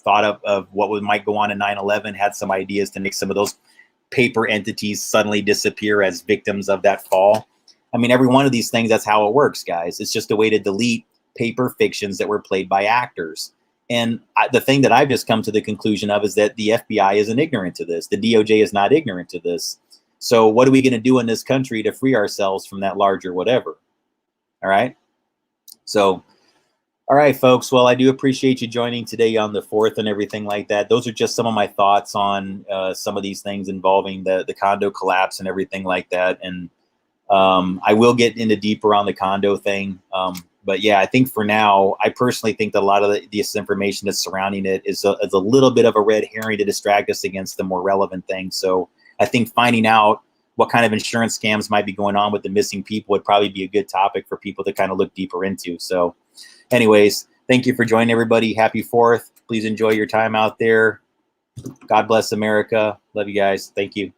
thought of what might go on in 9/11 had some ideas to make some of those paper entities suddenly disappear as victims of that fall. Every one of these things, that's how it works, guys. It's just a way to delete paper fictions that were played by actors. And the thing that I've just come to the conclusion of is that the FBI isn't ignorant to this. The DOJ is not ignorant to this. So what are we going to do in this country to free ourselves from that larger whatever? All right. So, all right, folks. Well, I do appreciate you joining today on the 4th and everything like that. Those are just some of my thoughts on some of these things involving the condo collapse and everything like that. And I will get into deeper on the condo thing. But yeah, I think for now, I personally think that a lot of this information that's surrounding it is a little bit of a red herring to distract us against the more relevant things. So I think finding out what kind of insurance scams might be going on with the missing people would probably be a good topic for people to kind of look deeper into. So anyways, thank you for joining, everybody. Happy 4th. Please enjoy your time out there. God bless America. Love you guys. Thank you.